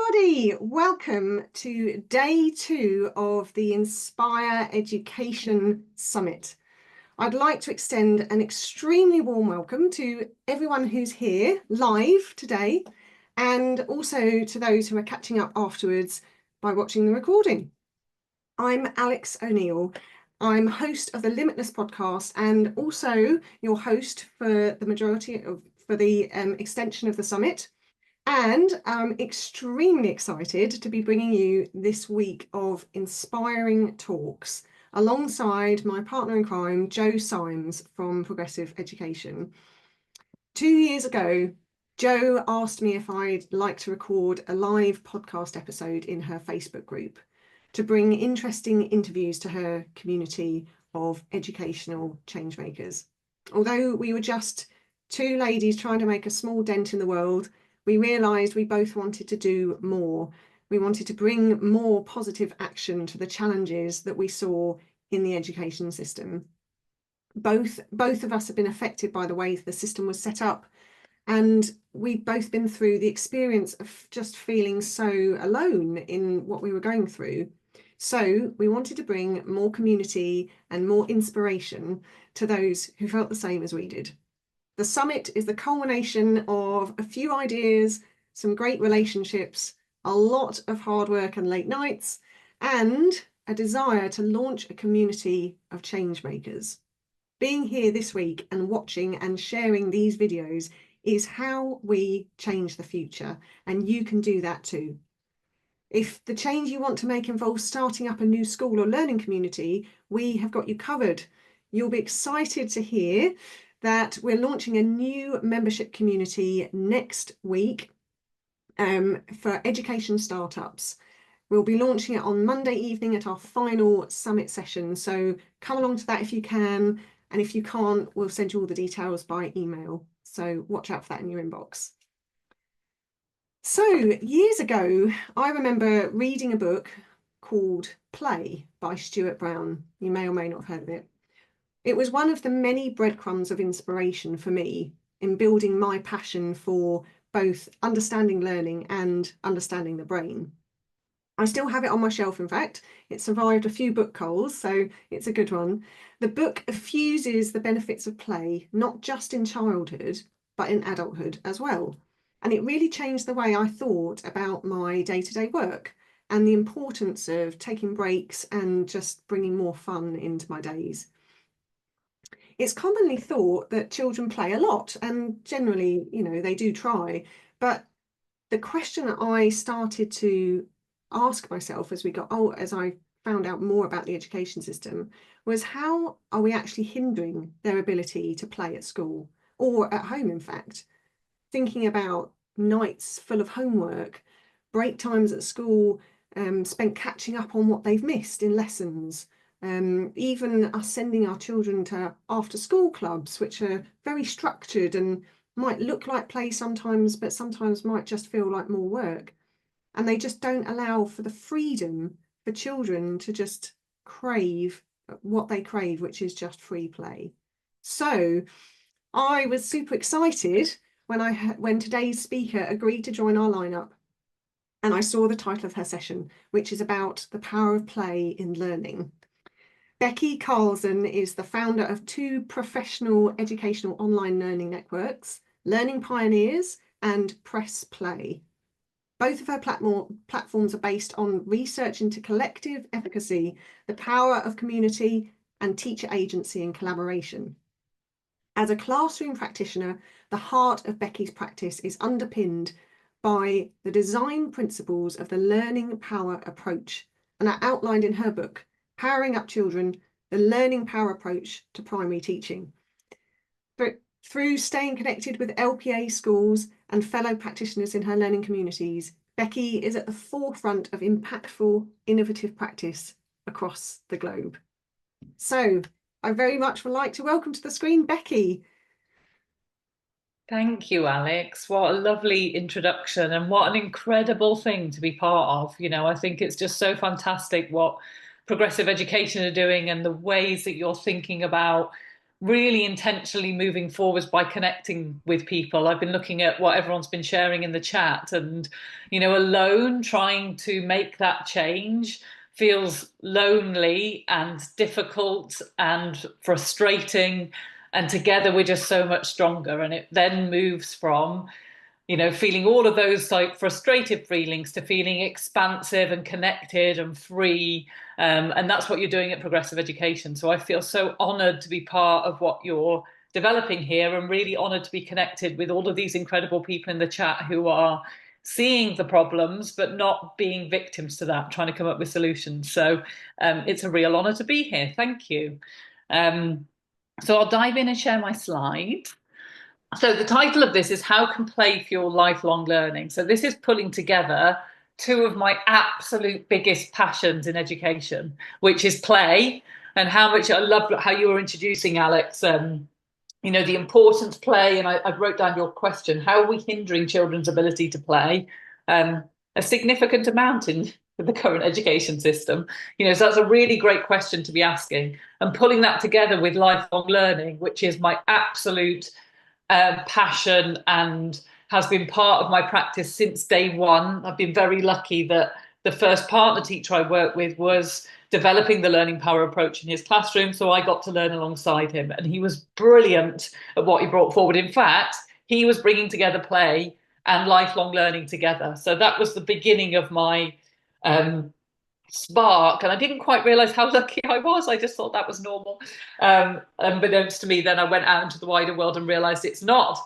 everybody, welcome to day 2 of the Inspire Education Summit. I'd like to extend an extremely warm welcome to everyone who's here live today, and also to those who are catching up afterwards by watching the recording. I'm Alex O'Neill. I'm host of the Limitless podcast and also your host for the extension of the summit. And I'm extremely excited to be bringing you this week of inspiring talks alongside my partner in crime, Jo Symes from Progressive Education. 2 years ago, Jo asked me if I'd like to record a live podcast episode in her Facebook group to bring interesting interviews to her community of educational changemakers. Although we were just two ladies trying to make a small dent in the world, we realised we both wanted to do more. We wanted to bring more positive action to the challenges that we saw in the education system. Both of us have been affected by the way the system was set up, and we've both been through the experience of just feeling so alone in what we were going through. So we wanted to bring more community and more inspiration to those who felt the same as we did. The summit is the culmination of a few ideas, some great relationships, a lot of hard work and late nights, and a desire to launch a community of change makers. Being here this week and watching and sharing these videos is how we change the future, and you can do that too. If the change you want to make involves starting up a new school or learning community, we have got you covered. You'll be excited to hear that we're launching a new membership community next week for education startups. We'll be launching it on Monday evening at our final summit session. So come along to that if you can. And if you can't, we'll send you all the details by email. So watch out for that in your inbox. So years ago, I remember reading a book called Play by Stuart Brown. You may or may not have heard of it. It was one of the many breadcrumbs of inspiration for me in building my passion for both understanding learning and understanding the brain. I still have it on my shelf, in fact. It survived a few book culls, so it's a good one. The book effuses the benefits of play, not just in childhood, but in adulthood as well. And it really changed the way I thought about my day-to-day work and the importance of taking breaks and just bringing more fun into my days. It's commonly thought that children play a lot, and generally, they do try. But the question I started to ask myself as I found out more about the education system was, how are we actually hindering their ability to play at school or at home, in fact? Thinking about nights full of homework, break times at school spent catching up on what they've missed in lessons, even us sending our children to after school clubs, which are very structured and might look like play sometimes, but sometimes might just feel like more work. And they just don't allow for the freedom for children to just crave what they crave, which is just free play. So I was super excited when today's speaker agreed to join our lineup, and I saw the title of her session, which is about the power of play in learning. Becky Carlzon is the founder of 2 professional educational online learning networks, Learning Pioneers and PressPlay. Both of her platforms are based on research into collective efficacy, the power of community, and teacher agency and collaboration. As a classroom practitioner, the heart of Becky's practice is underpinned by the design principles of the learning power approach, and are outlined in her book, Powering Up Children, the Learning Power Approach to Primary Teaching. Through staying connected with LPA schools and fellow practitioners in her learning communities, Becky is at the forefront of impactful, innovative practice across the globe. So I very much would like to welcome to the screen, Becky. Thank you, Alex. What a lovely introduction, and what an incredible thing to be part of. I think it's just so fantastic what progressive education are doing and the ways that you're thinking about really intentionally moving forwards by connecting with people. I've been looking at what everyone's been sharing in the chat, and alone trying to make that change feels lonely and difficult and frustrating, and together we're just so much stronger. And it then moves from feeling all of those like frustrated feelings to feeling expansive and connected and free. And that's what you're doing at Progressive Education. So I feel so honoured to be part of what you're developing here, and really honoured to be connected with all of these incredible people in the chat who are seeing the problems but not being victims to that, trying to come up with solutions. So it's a real honour to be here. Thank you. So I'll dive in and share my slides. So the title of this is How Can Play Fuel Lifelong Learning? So this is pulling together two of my absolute biggest passions in education, which is play, and how much I love how you were introducing, Alex, the importance of play. And I wrote down your question: how are we hindering children's ability to play? A significant amount in the current education system. So that's a really great question to be asking, and pulling that together with lifelong learning, which is my absolute passion and has been part of my practice since day one. I've been very lucky that the first partner teacher I worked with was developing the learning power approach in his classroom, so I got to learn alongside him, and he was brilliant at what he brought forward. In fact, he was bringing together play and lifelong learning together. So that was the beginning of my spark, and I didn't quite realize how lucky I was. I just thought that was normal. Unbeknownst to me, then I went out into the wider world and realized it's not.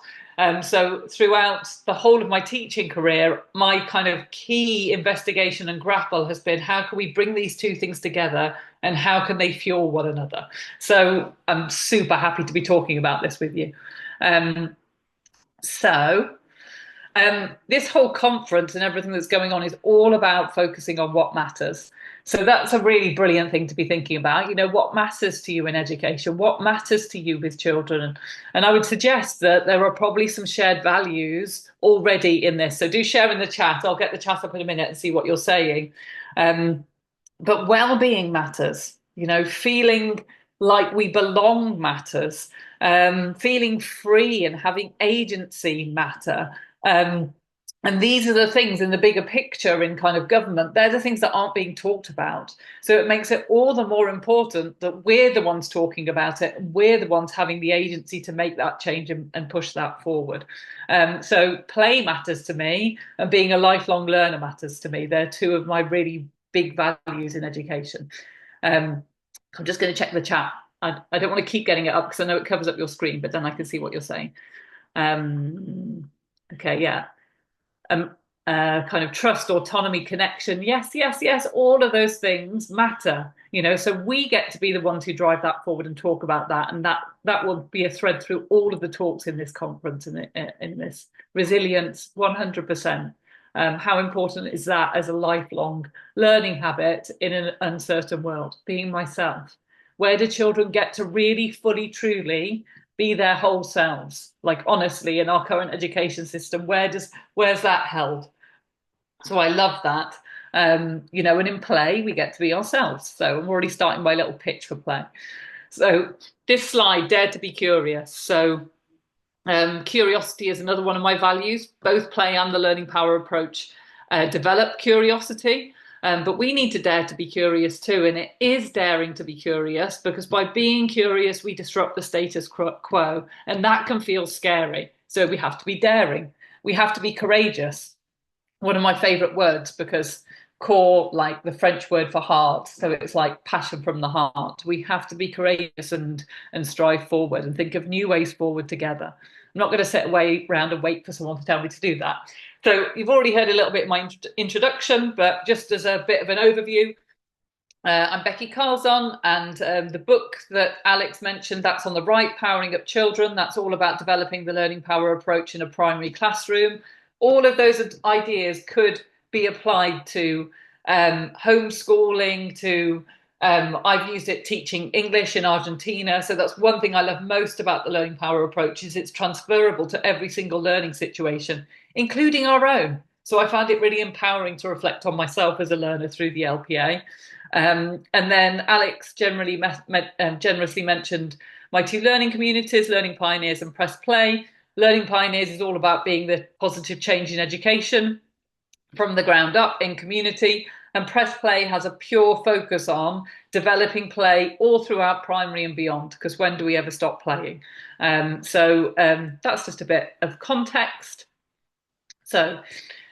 So throughout the whole of my teaching career, my kind of key investigation and grapple has been, how can we bring these two things together, and how can they fuel one another? So I'm super happy to be talking about this with you. So this whole conference and everything that's going on is all about focusing on what matters. So that's a really brilliant thing to be thinking about. What matters to you in education? What matters to you with children? And I would suggest that there are probably some shared values already in this. So do share in the chat. I'll get the chat up in a minute and see what you're saying. But well-being matters. Feeling like we belong matters. Feeling free and having agency matter. And these are the things in the bigger picture in kind of government. They're the things that aren't being talked about. So it makes it all the more important that we're the ones talking about it. And we're the ones having the agency to make that change and push that forward. So play matters to me, and being a lifelong learner matters to me. They're two of my really big values in education. I'm just going to check the chat. I don't want to keep getting it up because I know it covers up your screen, but then I can see what you're saying. Okay, yeah. Kind of trust, autonomy, connection. Yes, yes, yes. All of those things matter, so we get to be the ones who drive that forward and talk about that. And that will be a thread through all of the talks in this conference and in this resilience, 100%. How important is that as a lifelong learning habit in an uncertain world? Being myself. Where do children get to really fully, truly be their whole selves? Like, honestly, in our current education system, where's that held? So I love that. And in play, we get to be ourselves. So I'm already starting my little pitch for play. So this slide, dare to be curious. So curiosity is another one of my values. Both play and the learning power approach develop curiosity. But we need to dare to be curious too. And it is daring to be curious, because by being curious, we disrupt the status quo. And that can feel scary. So we have to be daring. We have to be courageous. One of my favorite words, because core, like the French word for heart. So it's like passion from the heart. We have to be courageous and strive forward and think of new ways forward together. I'm not going to sit around and wait for someone to tell me to do that. So you've already heard a little bit of my introduction, but just as a bit of an overview, I'm Becky Carlzon, and the book that Alex mentioned, that's on the right, Powering Up Children. That's all about developing the learning power approach in a primary classroom. All of those ideas could be applied to homeschooling, to I've used it teaching English in Argentina. So that's one thing I love most about the learning power approach, is it's transferable to every single learning situation, including our own. So I found it really empowering to reflect on myself as a learner through the LPA. And then Alex generously mentioned my two learning communities, Learning Pioneers and PressPlay. Learning Pioneers is all about being the positive change in education from the ground up in community, and PressPlay has a pure focus on developing play all throughout primary and beyond, because when do we ever stop playing? That's just a bit of context. So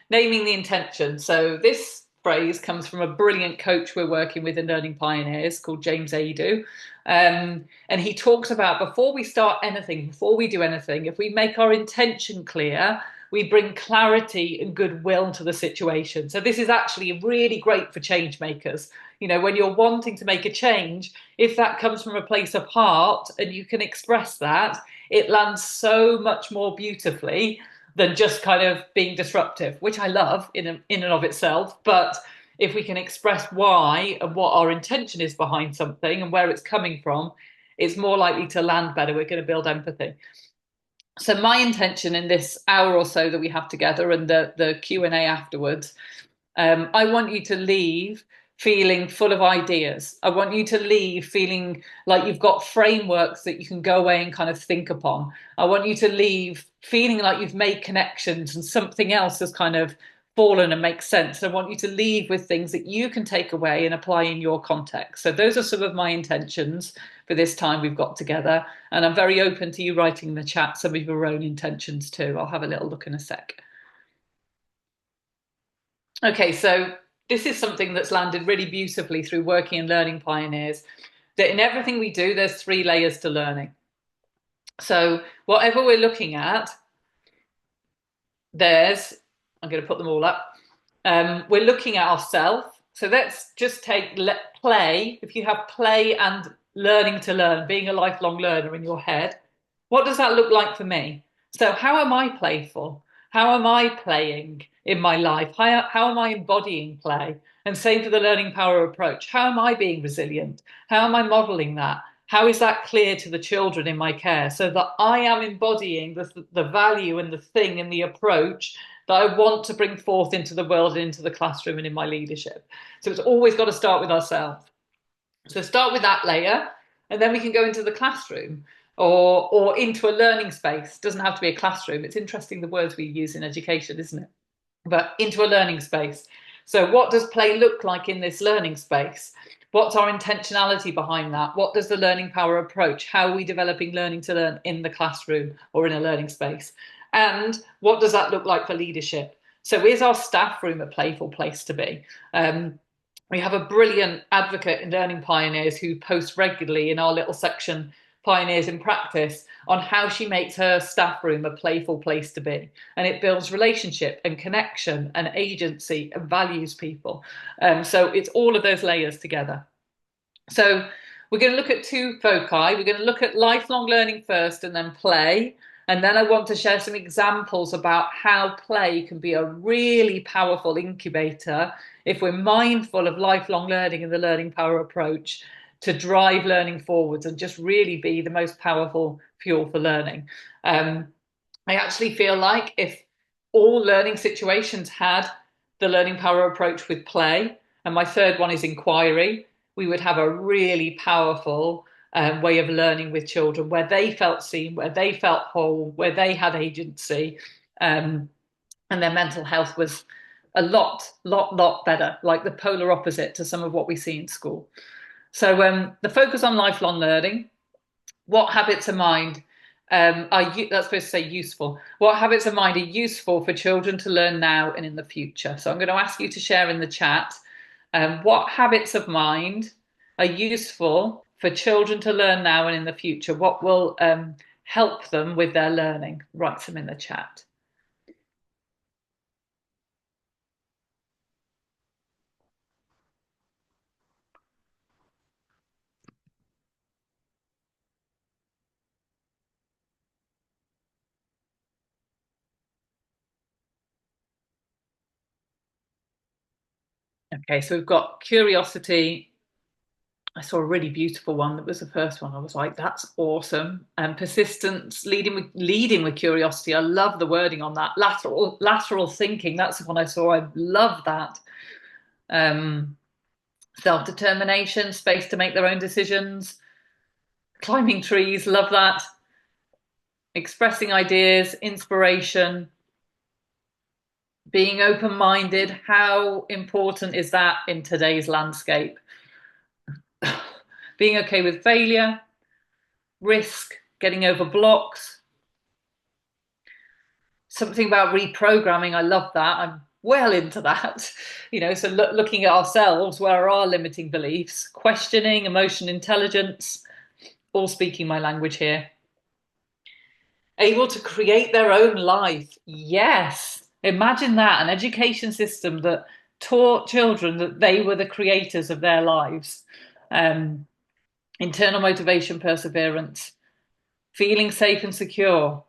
naming the intention. So this phrase comes from a brilliant coach we're working with in Learning Pioneers called James Adu. And he talks about before we start anything, before we do anything, if we make our intention clear, we bring clarity and goodwill to the situation. So this is actually really great for change makers. You know, when you're wanting to make a change, if that comes from a place of heart and you can express that, it lands so much more beautifully than just kind of being disruptive, which I love in and of itself. But if we can express why and what our intention is behind something and where it's coming from, it's more likely to land better. We're going to build empathy. So my intention in this hour or so that we have together and the Q&A afterwards, I want you to leave feeling full of ideas. I want you to leave feeling like you've got frameworks that you can go away and kind of think upon. I want you to leave feeling like you've made connections and something else has kind of fallen and makes sense. I want you to leave with things that you can take away and apply in your context. So those are some of my intentions for this time we've got together. And I'm very open to you writing in the chat some of your own intentions too. I'll have a little look in a sec. Okay, so this is something that's landed really beautifully through working and Learning Pioneers, that in everything we do, there's 3 layers to learning. So whatever we're looking at, I'm going to put them all up. We're looking at ourselves. So let's just take play. If you have play and learning to learn, being a lifelong learner in your head, what does that look like for me? So how am I playful? How am I playing in my life? How am I embodying play? And same for the learning power approach. How am I being resilient? How am I modeling that? How is that clear to the children in my care so that I am embodying the value and the thing and the approach that I want to bring forth into the world and into the classroom and in my leadership? So it's always got to start with ourselves. So start with that layer, and then we can go into the classroom or into a learning space. It doesn't have to be a classroom. It's interesting the words we use in education, isn't it? But into a learning space. So what does play look like in this learning space? What's our intentionality behind that? What does the learning power approach? How are we developing learning to learn in the classroom or in a learning space? And what does that look like for leadership? So is our staff room a playful place to be? We have a brilliant advocate in Learning Pioneers who posts regularly in our little section, Pioneers in Practice, on how she makes her staff room a playful place to be. And it builds relationship and connection and agency and values people. So it's all of those layers together. So we're going to look at 2 foci. We're going to look at lifelong learning first and then play. And then I want to share some examples about how play can be a really powerful incubator if we're mindful of lifelong learning and the learning power approach to drive learning forwards and just really be the most powerful fuel for learning. I actually feel like if all learning situations had the learning power approach with play, and my third one is inquiry, we would have a really powerful way of learning with children where they felt seen, where they felt whole, where they had agency, and their mental health was a lot better, like the polar opposite to some of what we see in school. So the focus on lifelong learning. What habits of mind that's supposed to say useful? What habits of mind are useful for children to learn now and in the future? So I'm going to ask you to share in the chat what habits of mind are useful for children to learn now and in the future? What will help them with their learning? Write some in the chat. Okay, so we've got curiosity. I saw a really beautiful one that was the first one. I was like, that's awesome. And persistence, leading with curiosity. I love the wording on that. Lateral thinking. That's the one I saw. I love that. Self-determination, space to make their own decisions. Climbing trees, love that. Expressing ideas, inspiration, being open-minded. How important is that in today's landscape? Being okay with failure, risk, getting over blocks. Something about reprogramming, I love that. I'm well into that. So looking at ourselves, where are our limiting beliefs? Questioning, emotion intelligence, all speaking my language here. Able to create their own life. Yes. Imagine that, an education system that taught children that they were the creators of their lives. Um, Internal motivation, perseverance, feeling safe and secure.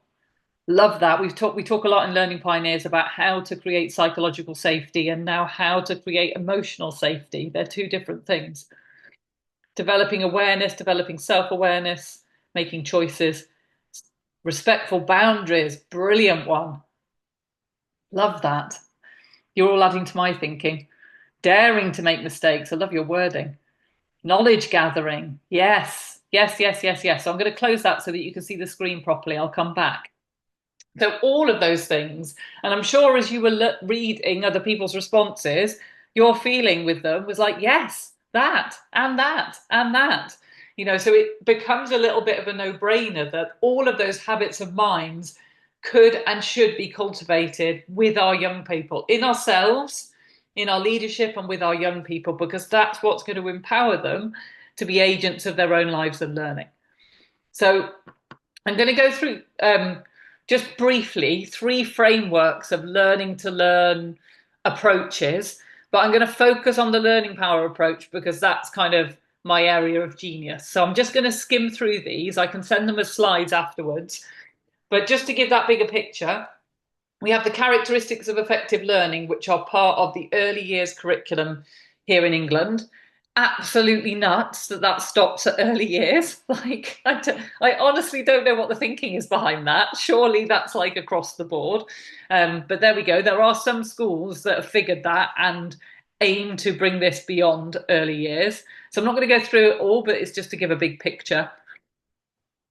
Love that. We talk a lot in Learning Pioneers about how to create psychological safety and now how to create emotional safety. They're two different things. Developing awareness, developing self-awareness, making choices. Respectful boundaries, brilliant one. Love that. You're all adding to my thinking. Daring to make mistakes. I love your wording. Knowledge gathering. Yes, yes, yes, yes, yes. So I'm going to close that so that you can see the screen properly. I'll come back. So all of those things, and I'm sure as you were reading other people's responses, your feeling with them was like, yes, that, and that, and that. So it becomes a little bit of a no-brainer that all of those habits of minds could and should be cultivated with our young people, in ourselves, in our leadership, and with our young people, because that's what's going to empower them to be agents of their own lives and learning. So I'm going to go through just briefly 3 frameworks of learning to learn approaches, but I'm going to focus on the learning power approach because that's kind of my area of genius. So I'm just going to skim through these. I can send them as slides afterwards. But just to give that bigger picture, we have the characteristics of effective learning, which are part of the early years curriculum here in England. Absolutely nuts that stops at early years. Like, I honestly don't know what the thinking is behind that. Surely that's like across the board. But there we go. There are some schools that have figured that and aim to bring this beyond early years. So I'm not going to go through it all, but it's just to give a big picture.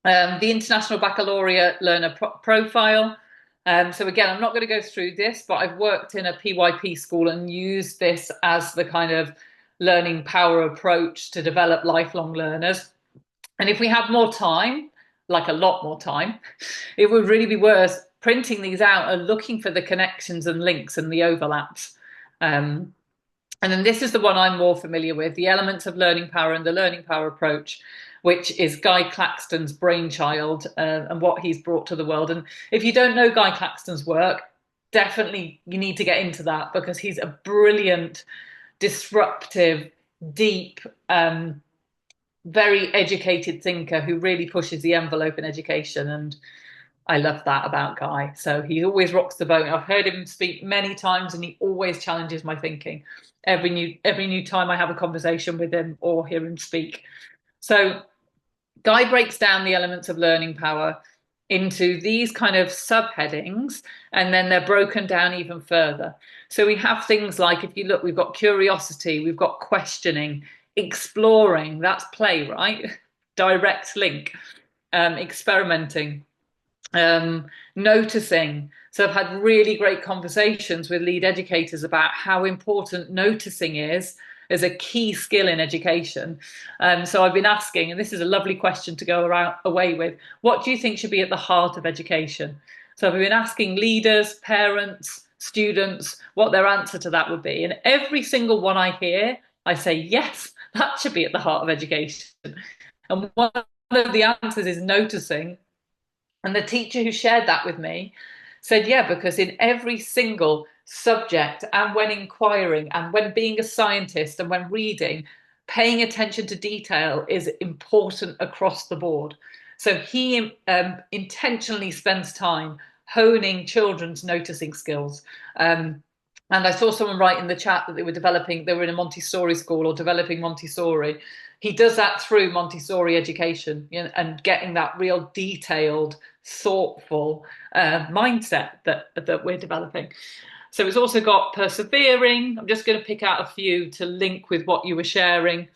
The International Baccalaureate Learner Profile. So again, I'm not going to go through this, but I've worked in a PYP school and used this as the kind of learning power approach to develop lifelong learners. And if we had more time, like a lot more time, it would really be worth printing these out and looking for the connections and links and the overlaps. And then this is the one I'm more familiar with, the elements of learning power and the learning power approach, which is Guy Claxton's brainchild and what he's brought to the world. And if you don't know Guy Claxton's work, definitely you need to get into that because he's a brilliant, disruptive, deep, very educated thinker who really pushes the envelope in education. And I love that about Guy. So he always rocks the boat. I've heard him speak many times and he always challenges my thinking every new time I have a conversation with him or hear him speak. So Guy breaks down the elements of learning power into these kind of subheadings, and then they're broken down even further. So we have things like, if you look, we've got curiosity, we've got questioning, exploring, that's play, right? Direct link, experimenting, noticing. So I've had really great conversations with lead educators about how important noticing is as a key skill in education. So I've been asking, and this is a lovely question to go away with, what do you think should be at the heart of education? So I've been asking leaders, parents, students, what their answer to that would be. And every single one I hear, I say, yes, that should be at the heart of education. And one of the answers is noticing. And the teacher who shared that with me said, yeah, because in every single subject and when inquiring and when being a scientist and when reading, paying attention to detail is important across the board. So he intentionally spends time honing children's noticing skills. And I saw someone write in the chat that they were in a Montessori school or developing Montessori. He does that through Montessori education, and getting that real detailed, thoughtful mindset that we're developing. So it's also got persevering. I'm just going to pick out a few to link with what you were sharing.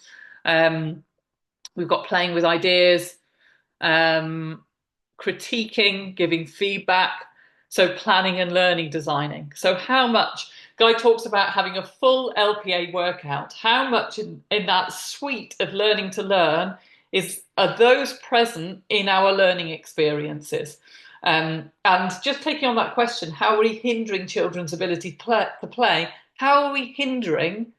We've got playing with ideas, critiquing, giving feedback. So planning and learning designing. So how much, Guy talks about having a full LPA workout. How much in that suite of learning to learn are those present in our learning experiences? And just taking on that question, how are we hindering children's ability to play? How are we hindering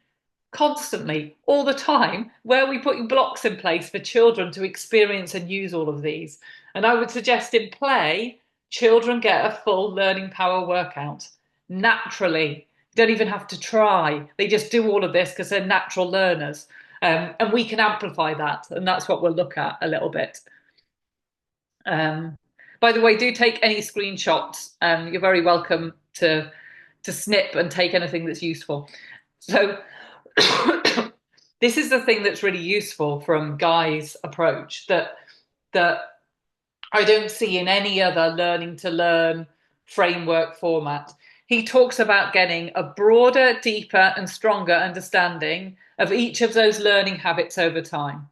constantly, all the time? Where are we putting blocks in place for children to experience and use all of these? And I would suggest in play, children get a full learning power workout naturally. Don't even have to try. They just do all of this because they're natural learners. And we can amplify that. And that's what we'll look at a little bit. By the way, do take any screenshots. You're very welcome to snip and take anything that's useful. So this is the thing that's really useful from Guy's approach that I don't see in any other learning to learn framework format. He talks about getting a broader, deeper, and stronger understanding of each of those learning habits over time.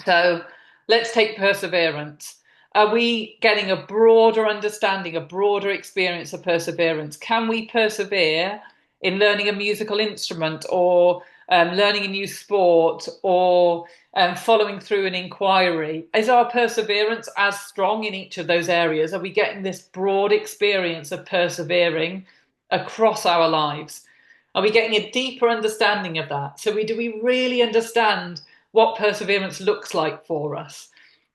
So let's take perseverance. Are we getting a broader understanding, a broader experience of perseverance? Can we persevere in learning a musical instrument, or learning a new sport, or following through an inquiry? Is our perseverance as strong in each of those areas? Are we getting this broad experience of persevering across our lives? Are we getting a deeper understanding of that? So do we really understand what perseverance looks like for us,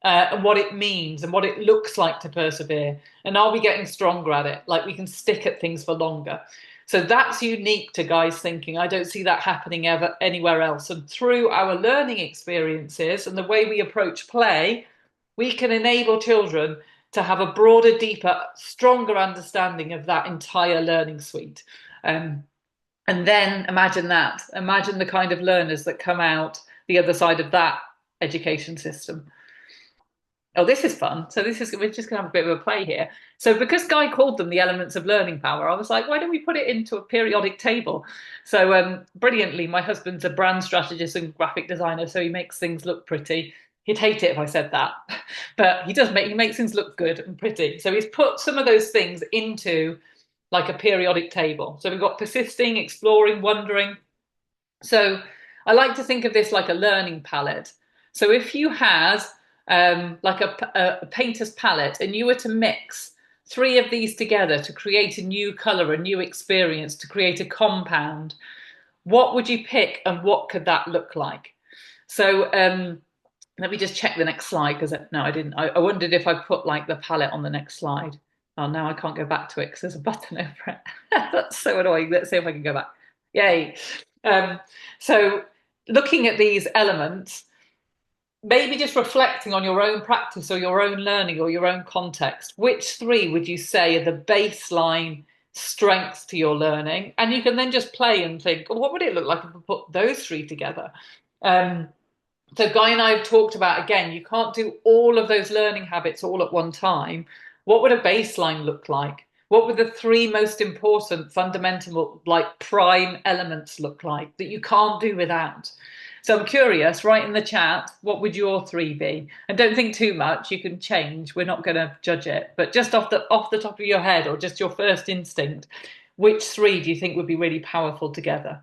and what it means and what it looks like to persevere? And are we getting stronger at it? Like we can stick at things for longer. So that's unique to Guy's thinking. I don't see that happening ever anywhere else. And through our learning experiences and the way we approach play, we can enable children to have a broader, deeper, stronger understanding of that entire learning suite. And then imagine that. Imagine the kind of learners that come out the other side of that education system. Oh, this is fun. So we're just going to have a bit of a play here. So because Guy called them the elements of learning power, I was like, why don't we put it into a periodic table? So brilliantly, my husband's a brand strategist and graphic designer, so he makes things look pretty. He'd hate it if I said that, but he makes things look good and pretty. So he's put some of those things into like a periodic table. So we've got persisting, exploring, wondering. So I like to think of this like a learning palette. So if you had like a painter's palette and you were to mix three of these together to create a new color, a new experience, to create a compound, what would you pick and what could that look like? So let me just check the next slide, because no, I didn't. I wondered if I put like the palette on the next slide. Oh, now I can't go back to it because there's a button over it. That's so annoying. Let's see if I can go back. Yay. So looking at these elements, maybe just reflecting on your own practice or your own learning or your own context, which three would you say are the baseline strengths to your learning? And you can then just play and think, well, what would it look like if I put those three together? So Guy and I have talked about, again, you can't do all of those learning habits all at one time. What would a baseline look like? What would the three most important fundamental, like prime elements look like that you can't do without? So I'm curious, write in the chat, what would your three be? And don't think too much, you can change. We're not going to judge it. But just off the top of your head, or just your first instinct, which three do you think would be really powerful together?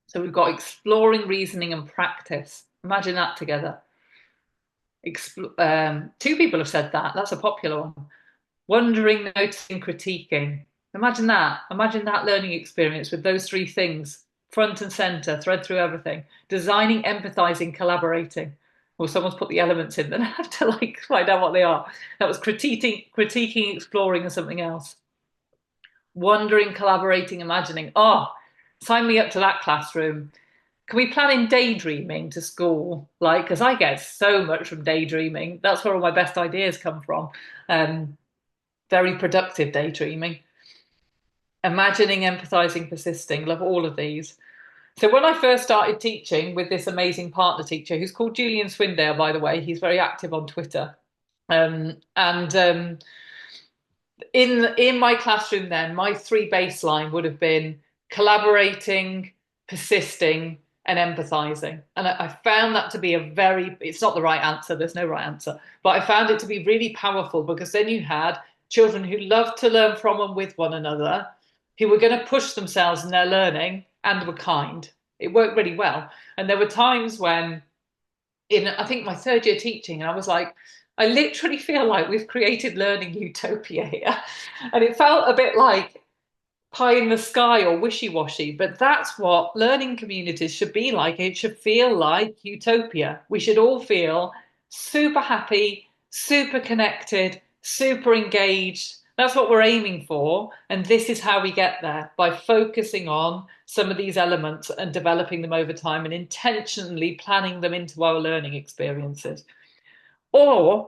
So we've got exploring, reasoning, and practice. Imagine that together. Two people have said that. That's a popular one. Wondering, noticing, critiquing. Imagine that. Imagine that learning experience with those three things front and center, thread through everything. Designing, empathizing, collaborating. Well, someone's put the elements in, then I have to like find out what they are. That was critiquing, exploring, and something else. Wondering, collaborating, imagining. Oh, sign me up to that classroom. Can we plan in daydreaming to school? Like, because I get so much from daydreaming. That's where all my best ideas come from. Very productive daydreaming. Imagining, empathizing, persisting. Love all of these. So when I first started teaching with this amazing partner teacher, who's called Julian Swindale, by the way, he's very active on Twitter. And In my classroom then, my three baseline would have been collaborating, persisting, and empathizing. And I found that to be it's not the right answer, there's no right answer, but I found it to be really powerful because then you had children who loved to learn from and with one another, who were going to push themselves in their learning and were kind. It worked really well. And there were times when in I think my third year teaching, and I was like, I literally feel like we've created learning utopia here. And it felt a bit like pie in the sky or wishy-washy, but that's what learning communities should be like. It should feel like utopia. We should all feel super happy, super connected, super engaged. That's what we're aiming for. And this is how we get there, by focusing on some of these elements and developing them over time and intentionally planning them into our learning experiences. Or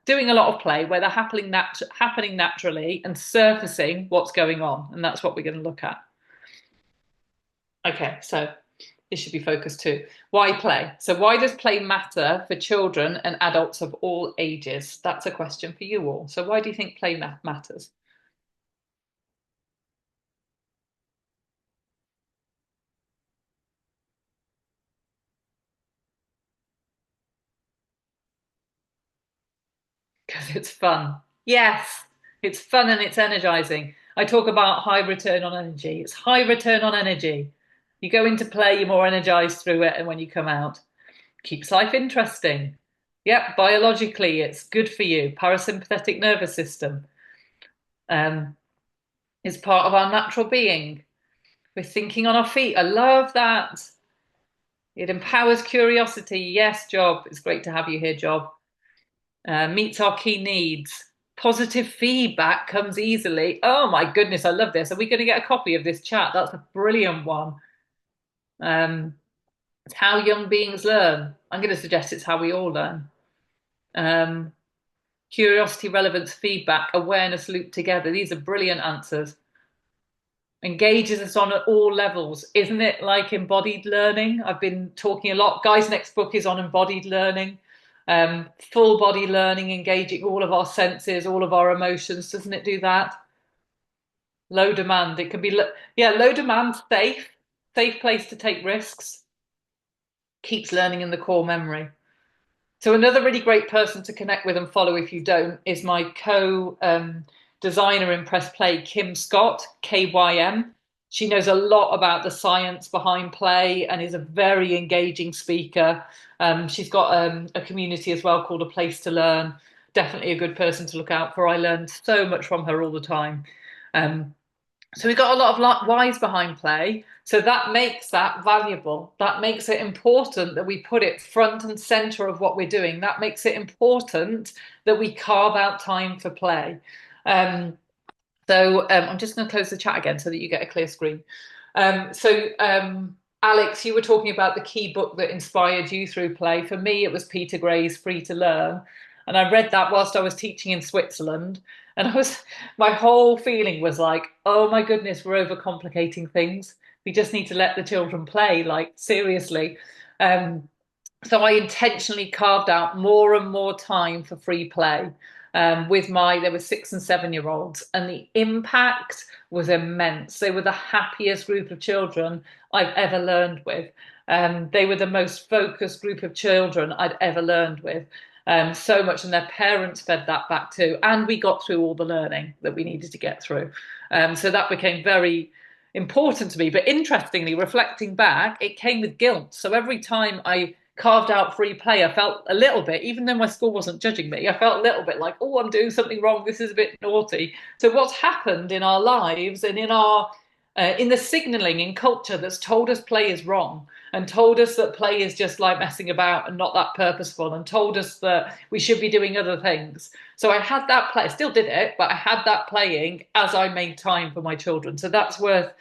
doing a lot of play where they're happening naturally and surfacing what's going on. And that's what we're going to look at. Okay, so this should be focus two. Why play? So why does play matter for children and adults of all ages? That's a question for you all. So why do you think play matters? Because it's fun. Yes, it's fun and it's energizing. I talk about high return on energy. It's high return on energy. You go into play, you're more energized through it, and when you come out, keeps life interesting. Yep, biologically, it's good for you. Parasympathetic nervous system um, is part of our natural being. We're thinking on our feet. I love that. It empowers curiosity. Yes, Job. It's great to have you here, Job. Meets our key needs. Positive feedback comes easily. Oh my goodness, I love this. Are we going to get a copy of this chat? That's a brilliant one. It's how young beings learn. I'm going to suggest it's how we all learn. Um, Curiosity, relevance, feedback, awareness loop together. These are brilliant answers. Engages us on all levels. Isn't it like embodied learning? I've been talking a lot. Guy's next book is on embodied learning, full body learning, engaging all of our senses, all of our emotions. Doesn't it do that? Low demand. It can be, yeah, low demand, safe place to take risks, keeps learning in the core memory. So another really great person to connect with and follow if you don't is my co-designer in PressPlay, Kim Scott, KYM. She knows a lot about the science behind play and is a very engaging speaker. She's got a community as well called A Place to Learn. Definitely a good person to look out for. I learned so much from her all the time. Um, so we've got a lot of whys behind play. So that makes that valuable. That makes it important that we put it front and center of what we're doing. That makes it important that we carve out time for play. Um, I'm just going to close the chat again so that you get a clear screen. Alex, you were talking about the key book that inspired you through play. For me, it was Peter Gray's Free to Learn. And I read that whilst I was teaching in Switzerland. And my whole feeling was like, oh my goodness, we're overcomplicating things. We just need to let the children play, like seriously. Um, so I intentionally carved out more and more time for free play there were 6 and 7 year olds, and the impact was immense. They were the happiest group of children I've ever learned with. They were the most focused group of children I'd ever learned with. So much, and their parents fed that back too. And we got through all the learning that we needed to get through. So that became very important to me. But interestingly, reflecting back, it came with guilt. So every time I carved out free play, I felt a little bit, even though my school wasn't judging me, I felt a little bit like, oh, I'm doing something wrong. This is a bit naughty. So what's happened in our lives and in the signaling in culture that's told us play is wrong and told us that play is just like messing about and not that purposeful and told us that we should be doing other things. So I had that play, I still did it, but I had that playing as I made time for my children. So that's worth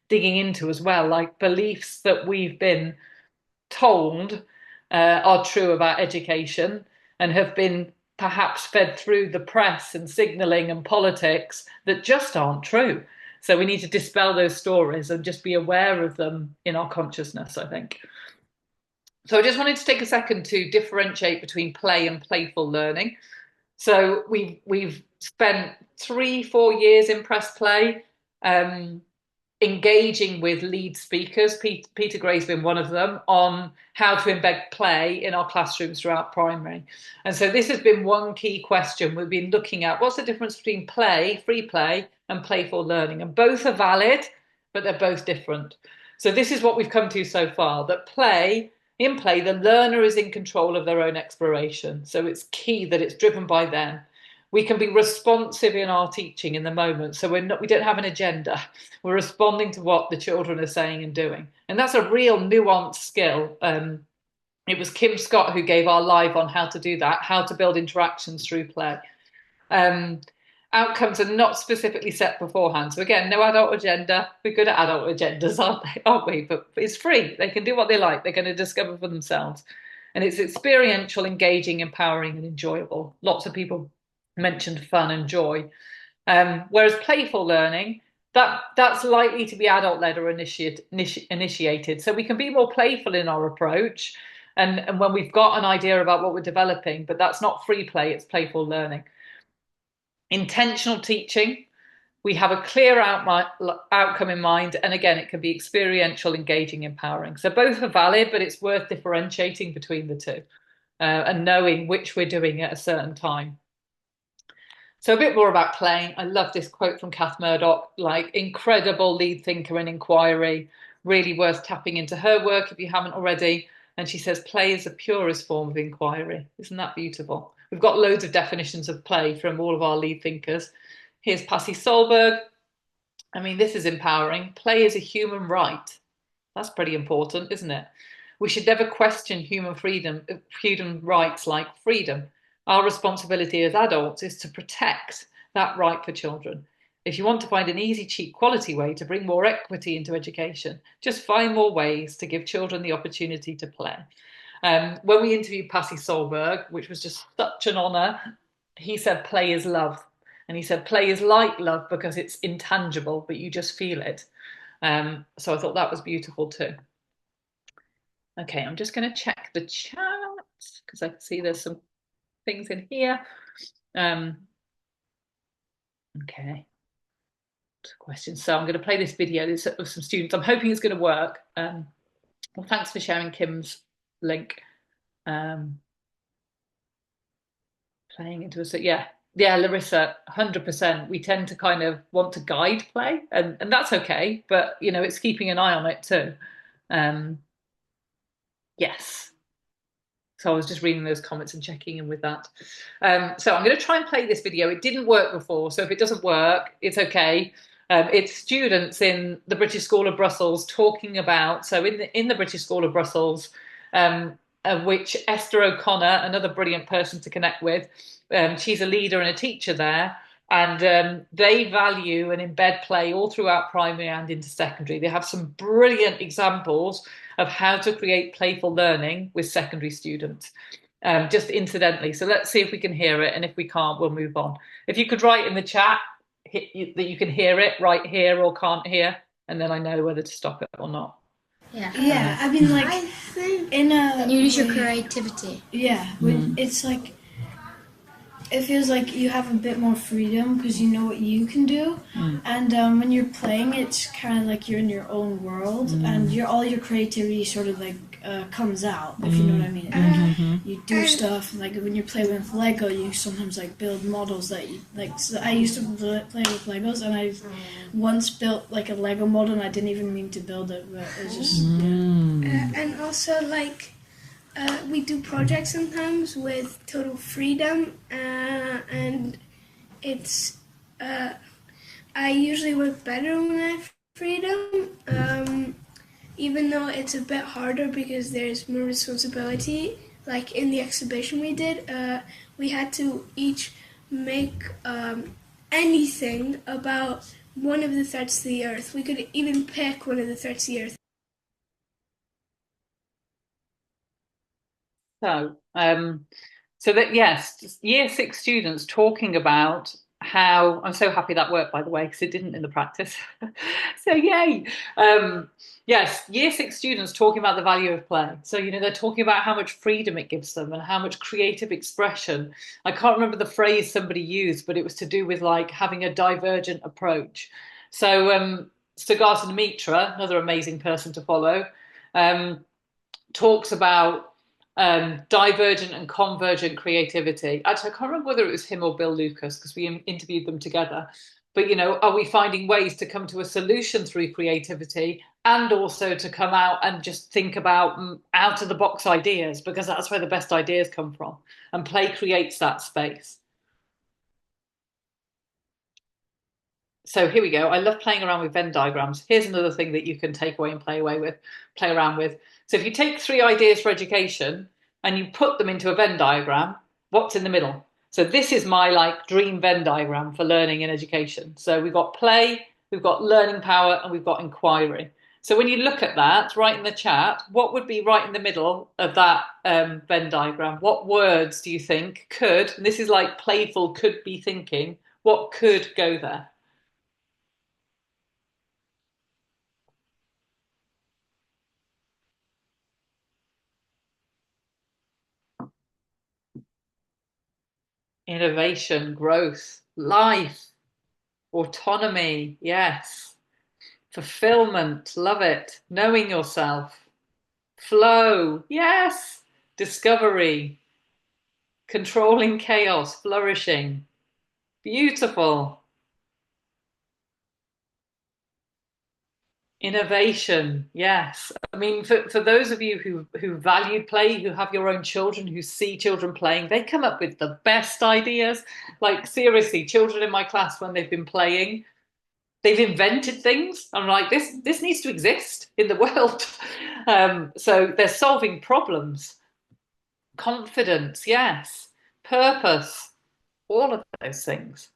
digging into as well, like beliefs that we've been told are true about education and have been perhaps fed through the press and signalling and politics that just aren't true. So we need to dispel those stories and just be aware of them in our consciousness, I think. So I just wanted to take a second to differentiate between play and playful learning. So we've spent 3-4 years in PressPlay, engaging with lead speakers. Peter Gray's been one of them, on how to embed play in our classrooms throughout primary. And so this has been one key question we've been looking at. What's the difference between play, free play, and playful learning? And both are valid, but they're both different. So this is what we've come to so far, that in play, the learner is in control of their own exploration. So it's key that it's driven by them. We can be responsive in our teaching in the moment. So we don't have an agenda. We're responding to what the children are saying and doing. And that's a real nuanced skill. It was Kim Scott who gave our live on how to do that, how to build interactions through play. Outcomes are not specifically set beforehand. So again, no adult agenda. We're good at adult agendas, aren't we? But it's free. They can do what they like. They're going to discover for themselves. And it's experiential, engaging, empowering, and enjoyable. Lots of people mentioned fun and joy. Whereas playful learning, that's likely to be adult-led or initiated. So we can be more playful in our approach, and when we've got an idea about what we're developing, but that's not free play, it's playful learning. Intentional teaching, we have a clear outcome in mind, and again, it can be experiential, engaging, empowering. So both are valid, but it's worth differentiating between the two, and knowing which we're doing at a certain time. So a bit more about playing. I love this quote from Kath Murdoch, like incredible lead thinker in inquiry, really worth tapping into her work if you haven't already. And she says, play is the purest form of inquiry. Isn't that beautiful? We've got loads of definitions of play from all of our lead thinkers. Here's Pasi Solberg. I mean, this is empowering. Play is a human right. That's pretty important, isn't it? We should never question human rights like freedom. Our responsibility as adults is to protect that right for children. If you want to find an easy, cheap, quality way to bring more equity into education, just find more ways to give children the opportunity to play. When we interviewed Pasi Solberg, which was just such an honour, he said play is love. And he said play is like love because it's intangible, but you just feel it. So I thought that was beautiful too. Okay, I'm just going to check the chat because I can see there's some things in here. Okay, questions. So I'm going to play this video of some students. I'm hoping it's going to work. Well, thanks for sharing Kim's link. Playing into a yeah, Larissa, 100%. We tend to kind of want to guide play, and that's okay. But you know, it's keeping an eye on it too. Yes. So I was just reading those comments and checking in with that. So I'm going to try and play this video. It didn't work before, so if it doesn't work, it's okay. It's students in the British School of Brussels talking about, so in the British School of Brussels, which Esther O'Connor, another brilliant person to connect with, she's a leader and a teacher there, and they value and embed play all throughout primary and into secondary. They have some brilliant examples of how to create playful learning with secondary students, just incidentally. So let's see if we can hear it, and if we can't, we'll move on. If you could write in the chat that you can hear it, right here or can't hear, and then I know whether to stop it or not. Yeah, I mean, like, I think you use your creativity. Yeah, it's like, it feels like you have a bit more freedom because you know what you can do, and when you're playing, it's kind of like you're in your own world, and all your creativity sort of like comes out, if you know what I mean. You do stuff like when you play with Lego, you sometimes like build models that you like. So I used to play with Legos, and I once built like a Lego model, and I didn't even mean to build it, but it's just and also like. We do projects sometimes with total freedom, and it's I usually work better when I have freedom, even though it's a bit harder because there's more responsibility. Like in the exhibition we did, we had to each make anything about one of the threats to the earth. We could even pick one of the threats to the earth. So, so that yes, year 6 students talking about how I'm so happy that worked, by the way, because it didn't in the practice. So yay. Yes, year 6 students talking about the value of play. So, you know, they're talking about how much freedom it gives them and how much creative expression. I can't remember the phrase somebody used, but it was to do with like having a divergent approach. So Sugata Mitra, another amazing person to follow, talks about divergent and convergent creativity. Actually, I can't remember whether it was him or Bill Lucas, because we interviewed them together. But, you know, are we finding ways to come to a solution through creativity and also to come out and just think about out of the box ideas, because that's where the best ideas come from. And play creates that space. So here we go. I love playing around with Venn diagrams. Here's another thing that you can take away and play around with. So if you take 3 ideas for education and you put them into a Venn diagram, what's in the middle? So this is my like dream Venn diagram for learning and education. So we've got play, we've got learning power, and we've got inquiry. So when you look at that, write in the chat, what would be right in the middle of that Venn diagram? What words do you think could, and this is like playful could be thinking, what could go there? Innovation, growth, life, autonomy, yes. Fulfillment, love it. Knowing yourself, flow, yes. Discovery, controlling chaos, flourishing, beautiful. Innovation, yes. I mean, for those of you who value play, who have your own children, who see children playing, they come up with the best ideas. Like seriously, children in my class, when they've been playing, they've invented things. I'm like, this needs to exist in the world. So they're solving problems. Confidence, yes. Purpose, all of those things.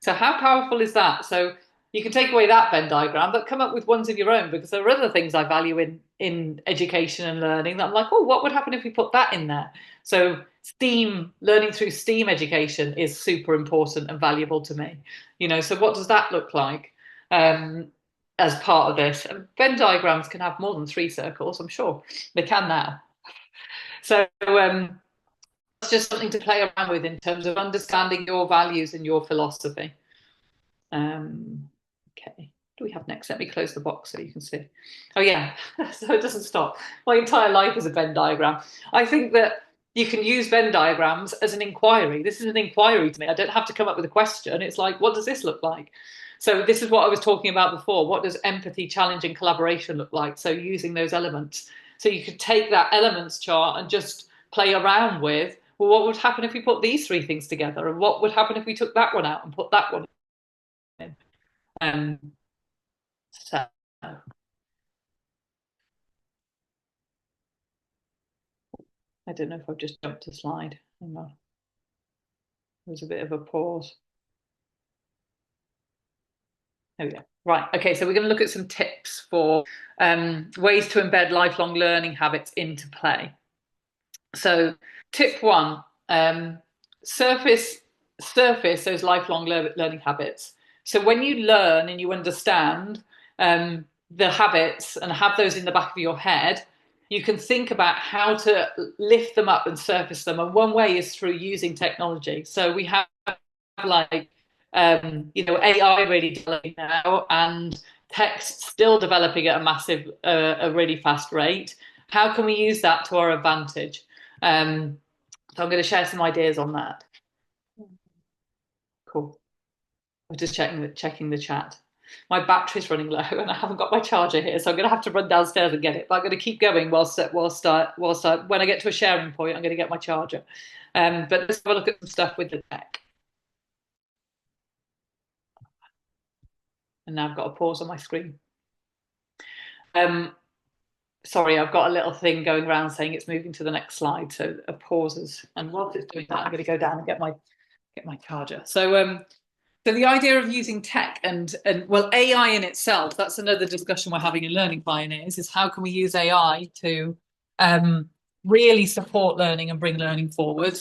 So how powerful is that? So you can take away that Venn diagram, but come up with ones of your own, because there are other things I value in education and learning that I'm like, oh, what would happen if we put that in there? So STEAM, learning through STEAM education is super important and valuable to me. You know, so what does that look like as part of this? And Venn diagrams can have more than 3 circles, I'm sure they can now. So it's just something to play around with in terms of understanding your values and your philosophy. Okay, do we have next? Let me close the box so you can see. Oh yeah, so it doesn't stop. My entire life is a Venn diagram. I think that you can use Venn diagrams as an inquiry. This is an inquiry to me. I don't have to come up with a question. It's like, what does this look like? So this is what I was talking about before. What does empathy, challenge, and collaboration look like? So using those elements. So you could take that elements chart and just play around with, well, what would happen if we put these 3 things together? And what would happen if we took that one out and put that one in? So I don't know if I've just jumped a slide. Hang on. There's a bit of a pause. There we go. Right. Okay. So we're going to look at some tips for ways to embed lifelong learning habits into play. So tip 1, surface those lifelong learning habits. So when you learn and you understand the habits and have those in the back of your head, you can think about how to lift them up and surface them. And one way is through using technology. So we have like, you know, AI really developing now and text still developing at a really fast rate. How can we use that to our advantage? So I'm going to share some ideas on that. Cool. I'm just checking the chat. My battery's running low and I haven't got my charger here, so I'm going to have to run downstairs and get it. But I'm going to keep going whilst when I get to a sharing point, I'm going to get my charger. But let's have a look at some stuff with the tech. And now I've got a pause on my screen. Sorry, I've got a little thing going around saying it's moving to the next slide, so it pauses. And whilst it's doing that, I'm going to go down and get my charger. So the idea of using tech and well, AI in itself, that's another discussion we're having in Learning Pioneers, is how can we use AI to really support learning and bring learning forward.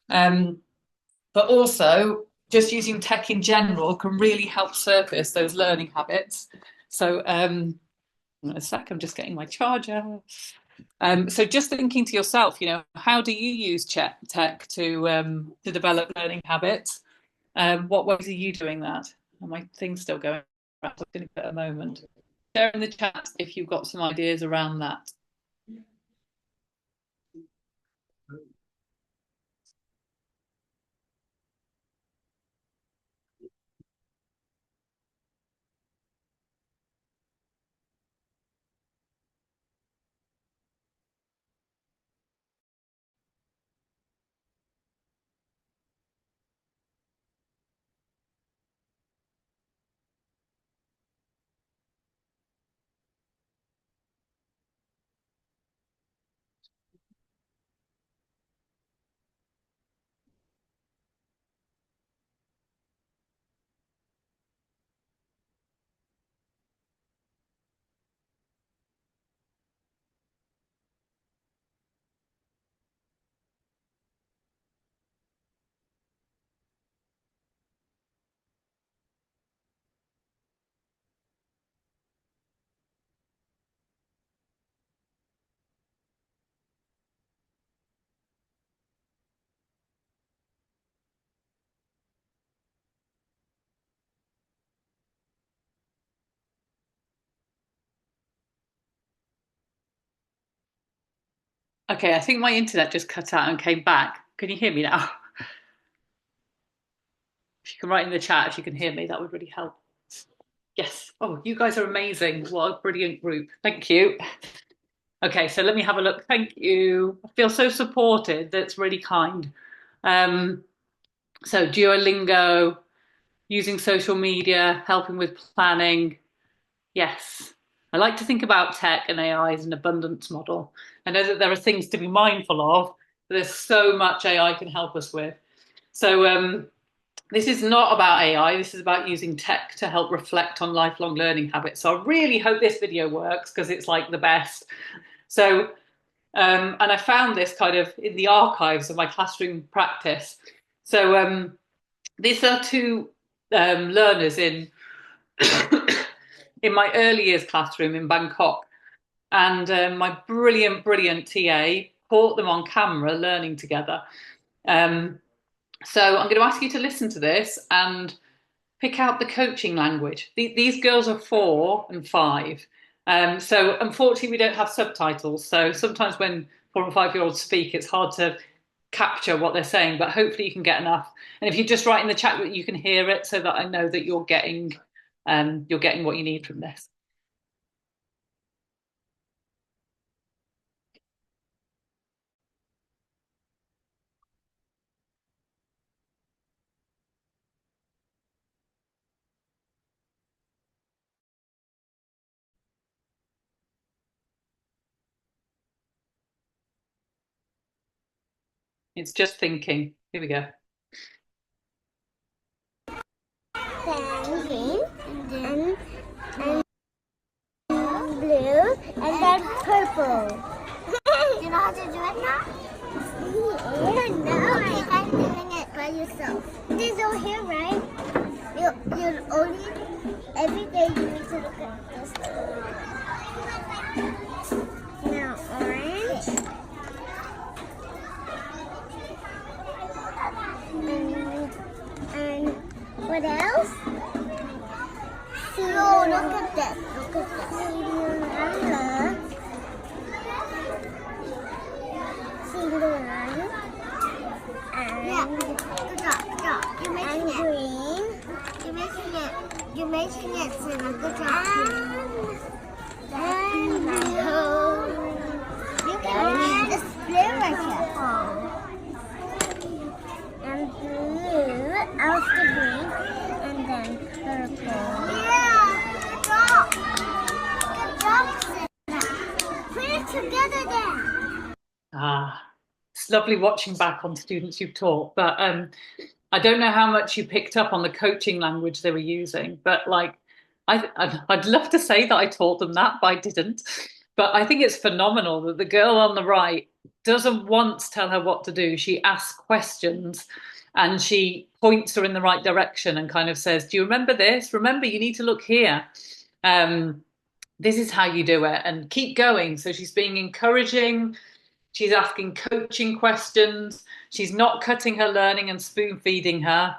But also just using tech in general can really help surface those learning habits. So in a sec, I'm just getting my charger. So just thinking to yourself, how do you use tech to develop learning habits? What ways are you doing that? Are my thing's still going? I'm going to give it a moment. Share in the chat if you've got some ideas around that. Okay, I think my internet just cut out and came back. Can you hear me now? If you can write in the chat if you can hear me, that would really help. Yes. Oh, you guys are amazing. What a brilliant group. Thank you. Okay, so let me have a look. Thank you. I feel so supported. That's really kind. So Duolingo, using social media, helping with planning. Yes. I like to think about tech and AI as an abundance model. I know that there are things to be mindful of, but there's so much AI can help us with. So this is not about AI, this is about using tech to help reflect on lifelong learning habits. So I really hope this video works because it's like the best. So, and I found this kind of in the archives of my classroom practice. So these are two learners in in my early years classroom in Bangkok. And my brilliant TA caught them on camera learning together. So I'm going to ask you to listen to this and pick out the coaching language. These girls are 4 and 5. So unfortunately, we don't have subtitles. So sometimes when 4 and 5-year-olds speak, it's hard to capture what they're saying, but hopefully you can get enough. And if you just write in the chat that you can hear it so that I know that you're getting what you need from this. It's just thinking. Here we go. Then green, and blue, and then purple. Do you know how to do it now? No. Okay, I'm doing it by yourself. This over here, right? You only, every day you need to look at this. Now orange. And what else? Oh, look at this. Look at this. Cinderella. And good job. You're making it. Green. You're making it, Cinderella. Good job. And blue. You can add a split right here. And blue, after green, and then purple. Yeah, good job. Good job, Sarah. Put it together then. It's lovely watching back on students you've taught, but I don't know how much you picked up on the coaching language they were using, but like, I'd love to say that I taught them that, but I didn't. But I think it's phenomenal that the girl on the right doesn't once tell her what to do. She asks questions and she points her in the right direction and kind of says, do you remember this? Remember, you need to look here. This is how you do it, and keep going. So she's being encouraging. She's asking coaching questions. She's not cutting her learning and spoon feeding her.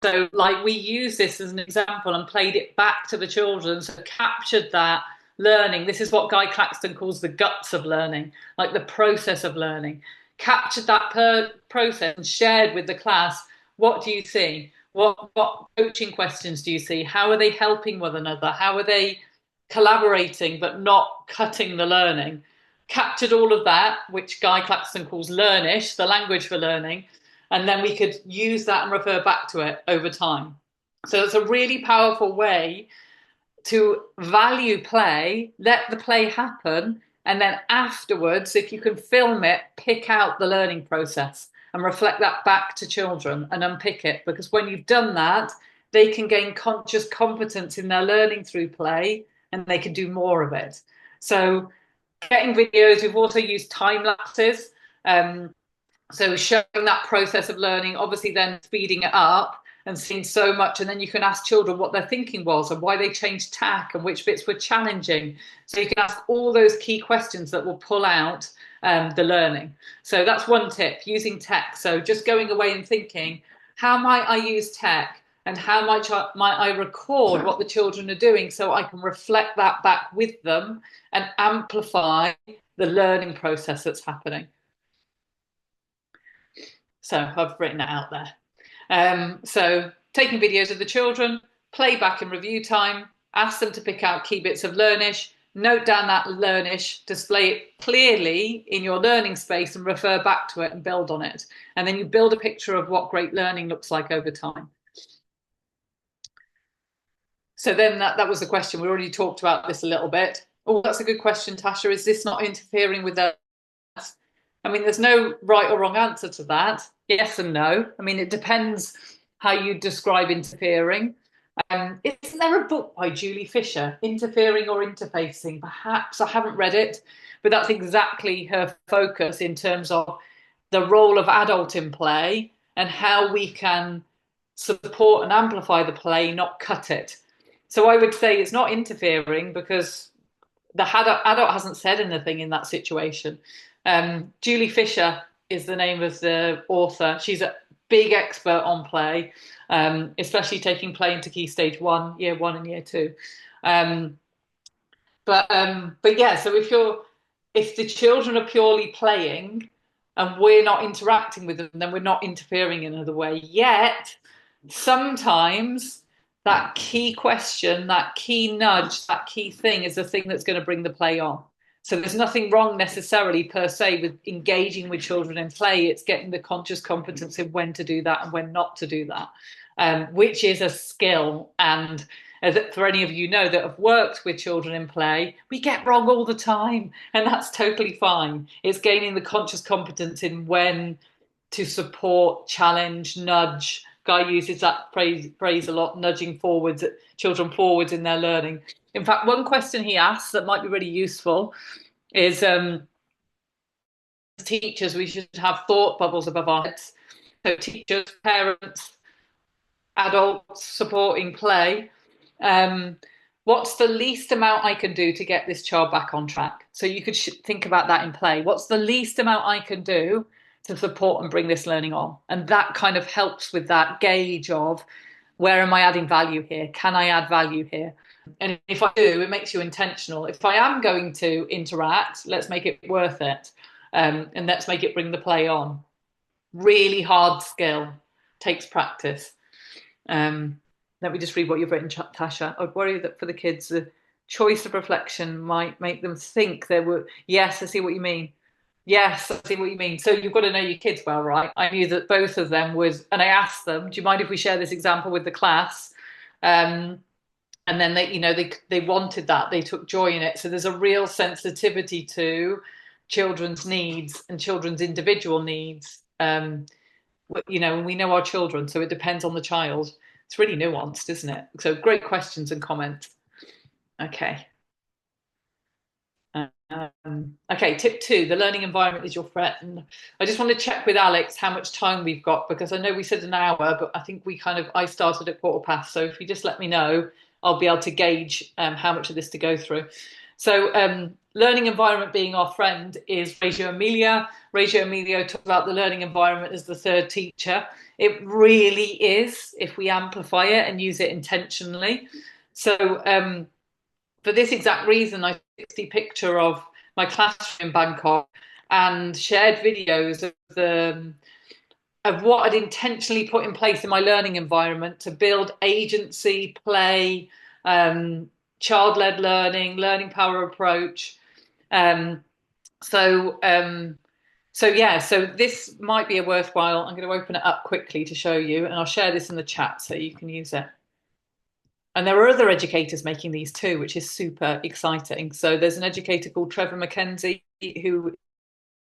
So like we use this as an example and played it back to the children, so captured that learning. This is what Guy Claxton calls the guts of learning, like the process of learning. Captured that process and shared with the class, what do you see? What coaching questions do you see? How are they helping one another? How are they collaborating but not cutting the learning? Captured all of that, which Guy Claxton calls learnish, the language for learning, and then we could use that and refer back to it over time. So it's a really powerful way to value play, let the play happen, and then afterwards, if you can film it, pick out the learning process and reflect that back to children and unpick it. Because when you've done that, they can gain conscious competence in their learning through play, and they can do more of it. So getting videos, we've also used time lapses. So showing that process of learning, obviously then speeding it up and seeing so much, and then you can ask children what their thinking was and why they changed tack and which bits were challenging. So you can ask all those key questions that will pull out the learning. So that's one tip, using tech. So just going away and thinking, how might I use tech, and how might I record what the children are doing so I can reflect that back with them and amplify the learning process that's happening. So I've written it out there. So taking videos of the children, play back in review time, ask them to pick out key bits of learnish, note down that learnish, display it clearly in your learning space and refer back to it and build on it. And then you build a picture of what great learning looks like over time. So then that was the question. We already talked about this a little bit. Oh, that's a good question, Tasha. Is this not interfering with that? I mean, there's no right or wrong answer to that. Yes and no. I mean, it depends how you describe interfering. Isn't there a book by Julie Fisher, Interfering or Interfacing? Perhaps, I haven't read it, but that's exactly her focus in terms of the role of adult in play and how we can support and amplify the play, not cut it. So I would say it's not interfering because the adult hasn't said anything in that situation. Julie Fisher is the name of the author. She's a big expert on play, especially taking play into Key Stage 1, Year 1 and Year 2. But yeah, so if the children are purely playing and we're not interacting with them, then we're not interfering in another way. Yet, sometimes that key question, that key nudge, that key thing is the thing that's going to bring the play on. So there's nothing wrong necessarily per se with engaging with children in play. It's getting the conscious competence in when to do that and when not to do that, which is a skill. And for any of you know that have worked with children in play, we get wrong all the time, and that's totally fine. It's gaining the conscious competence in when to support, challenge, nudge. Guy uses that phrase a lot, nudging forwards, children forwards in their learning. In fact, one question he asks that might be really useful is, as teachers, we should have thought bubbles above our heads. So teachers, parents, adults supporting play. What's the least amount I can do to get this child back on track? So you could think about that in play. What's the least amount I can do to support and bring this learning on? And that kind of helps with that gauge of, where am I adding value here? Can I add value here? And if I do, it makes you intentional. If I am going to interact, let's make it worth it. And let's make it bring the play on. Really hard skill, takes practice. Let me just read what you've written, Tasha. I'd worry that for the kids, the choice of reflection might make them think there were, yes, I see what you mean. Yes, I see what you mean. So you've got to know your kids well, right? I knew that both of them was, and I asked them, do you mind if we share this example with the class? And then they wanted that, they took joy in it. So there's a real sensitivity to children's needs and children's individual needs. We know our children, so it depends on the child. It's really nuanced, isn't it? So great questions and comments. Okay. Okay, tip 2, the learning environment is your friend. I just want to check with Alex how much time we've got, because I know we said an hour, but I think I started at 15:15. So if you just let me know, I'll be able to gauge how much of this to go through. So learning environment being our friend is Reggio Emilia. Reggio Emilia talks about the learning environment as the third teacher. It really is, if we amplify it and use it intentionally. So for this exact reason, I took the picture of my classroom in Bangkok and shared videos of what I'd intentionally put in place in my learning environment to build agency, play, child-led learning, learning power approach. So this might be a worthwhile. I'm going to open it up quickly to show you, and I'll share this in the chat so you can use it. And there are other educators making these too, which is super exciting. So there's an educator called Trevor Mackenzie, who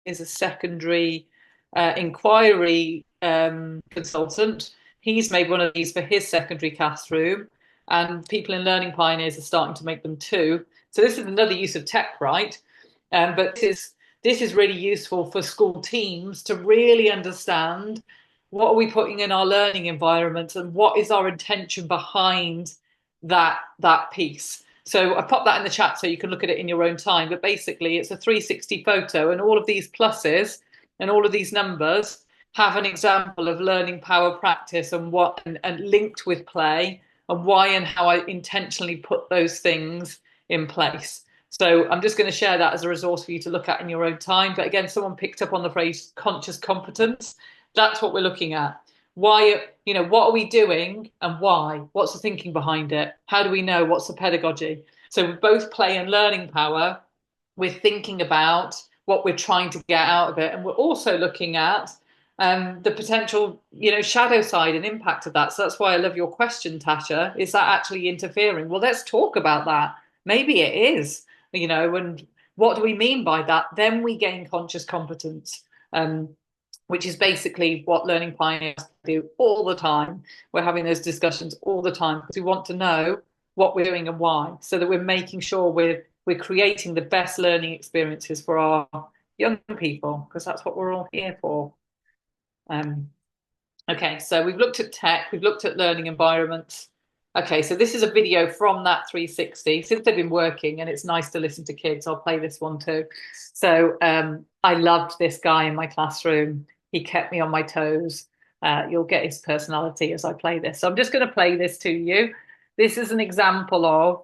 is a secondary inquiry consultant. He's made one of these for his secondary classroom, and people in Learning Pioneers are starting to make them too. So this is another use of tech, right? But this is really useful for school teams to really understand what are we putting in our learning environment and what is our intention behind that piece. So I popped that in the chat so you can look at it in your own time. But basically, it's a 360 photo, and all of these pluses and all of these numbers have an example of learning power practice and linked with play, and why and how I intentionally put those things in place. So I'm just going to share that as a resource for you to look at in your own time. But again, someone picked up on the phrase conscious competence. That's what we're looking at. Why, what are we doing and why? What's the thinking behind it? How do we know? What's the pedagogy? So with both play and learning power, we're thinking about what we're trying to get out of it. And we're also looking at the potential, shadow side and impact of that. So that's why I love your question, Tasha. Is that actually interfering? Well, let's talk about that. Maybe it is, and what do we mean by that? Then we gain conscious competence. Which is basically what Learning Pioneers do all the time. We're having those discussions all the time because we want to know what we're doing and why, so that we're making sure we're creating the best learning experiences for our young people, because that's what we're all here for. Okay, so we've looked at tech, we've looked at learning environments. Okay, so this is a video from that 360. Since they've been working, and it's nice to listen to kids, I'll play this one too. So I loved this guy in my classroom. He kept me on my toes. You'll get his personality as I play this. So I'm just going to play this to you. This is an example of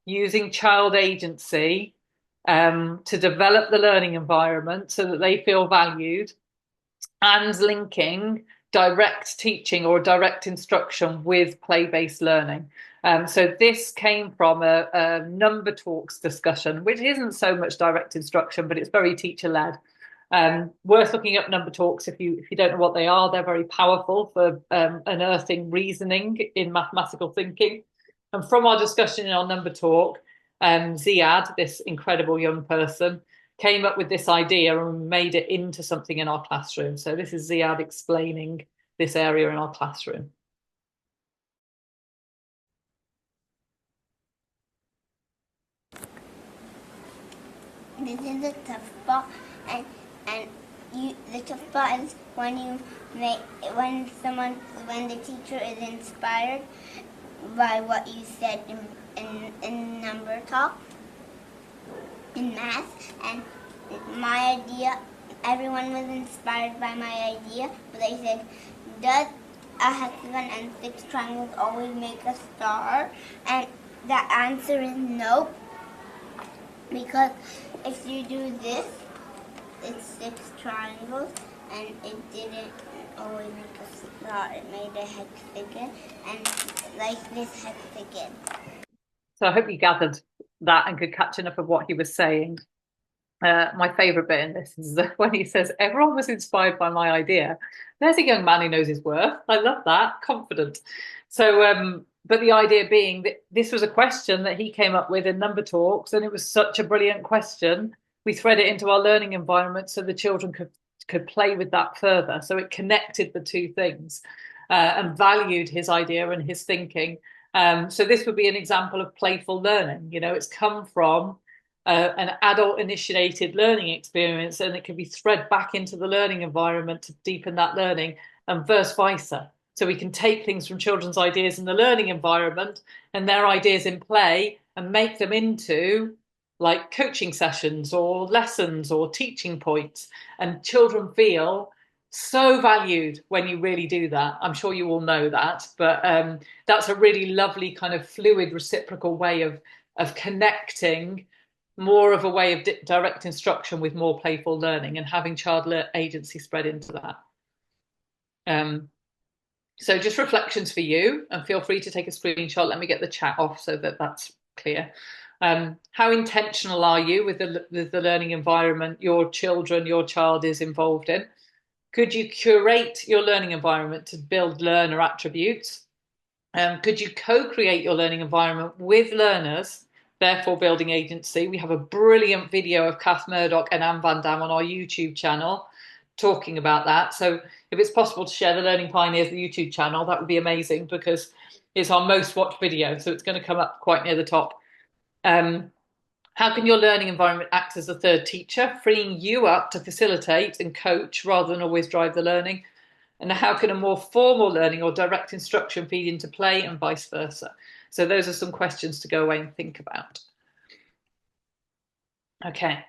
using child agency to develop the learning environment so that they feel valued, and linking direct teaching or direct instruction with play-based learning. So this came from a number talks discussion, which isn't so much direct instruction, but it's very teacher-led. Worth looking up number talks if you don't know what they are. They're very powerful for unearthing reasoning in mathematical thinking. And from our discussion in our number talk, Ziad, this incredible young person, came up with this idea and made it into something in our classroom. So this is Ziad explaining this area in our classroom. This is a tough ball, and the tough ball is when the teacher is inspired by what you said in number talk, in math, and my idea. Everyone was inspired by my idea, but they said, does a hexagon and 6 triangles always make a star? And the answer is no, because if you do this, it's 6 triangles, and it didn't always make a star. It made a hexagon, and like this hexagon. So I hope you gathered that and could catch enough of what he was saying. My favourite bit in this is when he says, everyone was inspired by my idea. There's a young man who knows his worth. I love that, confident. So, but the idea being that this was a question that he came up with in number talks, and it was such a brilliant question. We thread it into our learning environment so the children could play with that further. So it connected the two things and valued his idea and his thinking. So this would be an example of playful learning. It's come from an adult initiated learning experience, and it can be thread back into the learning environment to deepen that learning, and vice versa. So we can take things from children's ideas in the learning environment and their ideas in play and make them into like coaching sessions or lessons or teaching points, and children feel so valued when you really do that. I'm sure you all know that, but that's a really lovely kind of fluid reciprocal way of connecting, more of a way of direct instruction with more playful learning and having child agency spread into that. So just reflections for you, and feel free to take a screenshot. Let me get the chat off so that that's clear. How intentional are you with the learning environment your child is involved in? Could you curate your learning environment to build learner attributes? Could you co-create your learning environment with learners, therefore building agency? We have a brilliant video of Kath Murdoch and Anne Van Dam on our YouTube channel talking about that. So if it's possible to share the Learning Pioneers, the YouTube channel, that would be amazing, because it's our most watched video. So it's going to come up quite near the top. How can your learning environment act as a third teacher, freeing you up to facilitate and coach rather than always drive the learning? And how can a more formal learning or direct instruction feed into play, and vice versa? So those are some questions to go away and think about. Okay.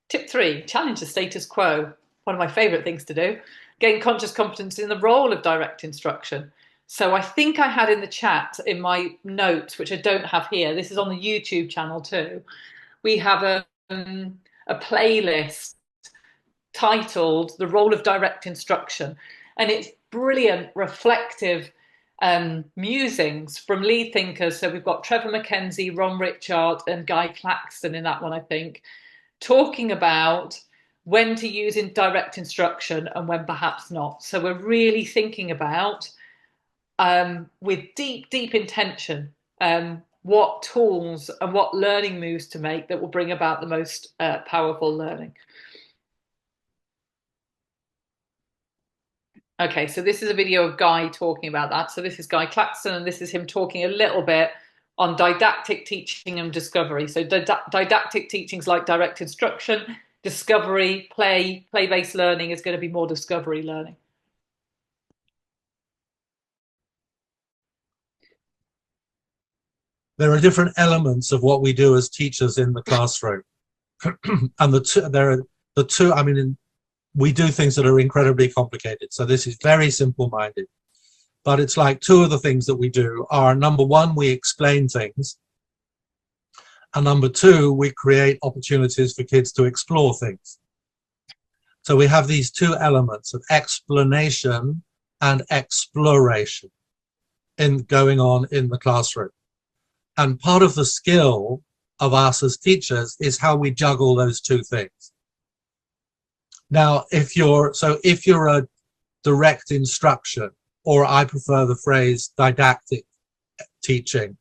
Tip 3, challenge the status quo. One of my favorite things to do. Gain conscious competence in the role of direct instruction. So I think I had in the chat, in my notes, which I don't have here, this is on the YouTube channel too, we have a playlist titled The Role of Direct Instruction. And it's brilliant, reflective musings from lead thinkers. So we've got Trevor McKenzie, Ron Richard, and Guy Claxton in that one, I think, talking about when to use in direct instruction and when perhaps not. So we're really thinking about, with deep intention, what tools and what learning moves to make that will bring about the most powerful learning. Okay, so this is a video of Guy talking about that. So this is Guy Claxton, and this is him talking a little bit on didactic teaching and discovery. So didactic teachings like direct instruction, discovery, play-based learning is going to be more discovery learning. There are different elements of what we do as teachers in the classroom. And I mean, we do things that are incredibly complicated. So this is very simple-minded. But it's like two of the things that we do are, number one, we explain things. And number two, we create opportunities for kids to explore things. So we have these two elements of explanation and exploration going on in the classroom. And part of the skill of us as teachers is how we juggle those two things. Now, if you're a direct instruction, or I prefer the phrase didactic teaching,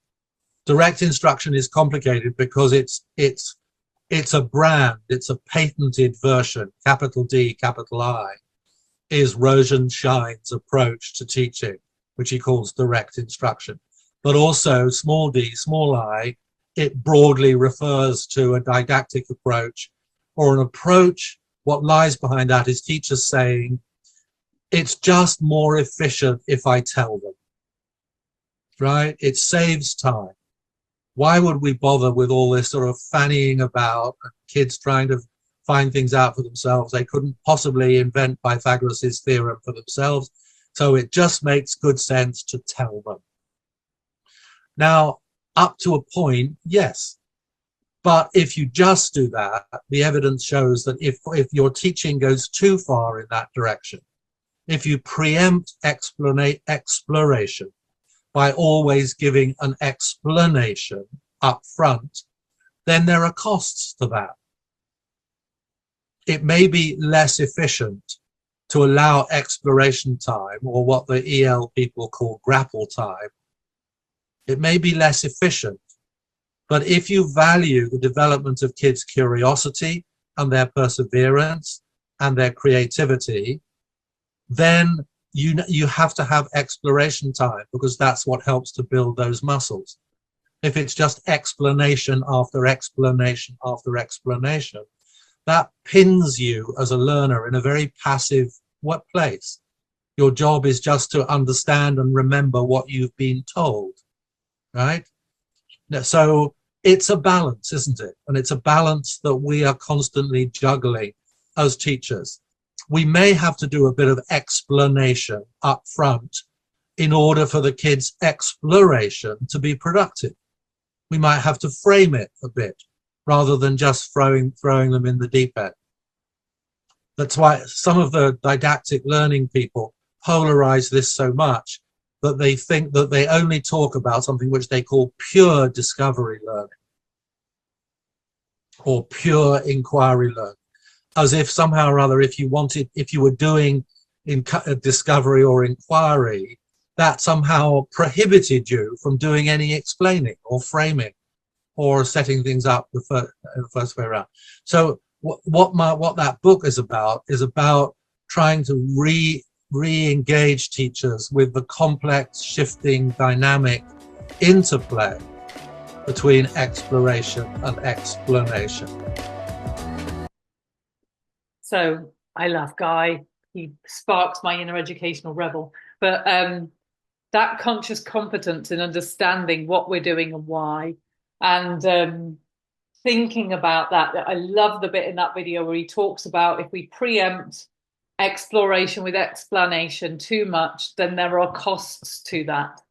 direct instruction is complicated because it's a brand, it's a patented version, capital D, capital I, is Rosenshine's approach to teaching, which he calls direct instruction. But also small d, small I, it broadly refers to a didactic approach, or an approach. What lies behind that is teachers saying, it's just more efficient if I tell them, right? It saves time. Why would we bother with all this sort of fannying about, kids trying to find things out for themselves? They couldn't possibly invent Pythagoras' theorem for themselves. So it just makes good sense to tell them. Now, up to a point, yes. But if you just do that, the evidence shows that if your teaching goes too far in that direction, if you preempt exploration by always giving an explanation up front, then there are costs to that. It may be less efficient to allow exploration time, or what the EL people call grapple time. It may be less efficient, but if you value the development of kids' curiosity and their perseverance and their creativity, then you have to have exploration time, because that's what helps to build those muscles. if it's just explanation after explanation after explanation, that pins you as a learner in a very passive place. Your job is just to understand and remember what you've been told, right? So it's a balance, isn't it? And it's a balance that we are constantly juggling as teachers. We may have to do a bit of explanation up front in order for the kids' exploration to be productive. We might have to frame it a bit rather than just throwing them in the deep end. That's why some of the didactic learning people polarize this so much that they think that they only talk about something which they call pure discovery learning or pure inquiry learning, as if somehow or other, if you were doing discovery or inquiry, that somehow prohibited you from doing any explaining or framing or setting things up the first way around. So what that book is about trying to re-engage teachers with the complex, shifting, dynamic interplay between exploration and explanation. So I love Guy. He sparks my inner educational rebel. But that conscious competence in understanding what we're doing and why, and thinking about that. I love the bit in that video where he talks about if we preempt exploration with explanation too much, then there are costs to that.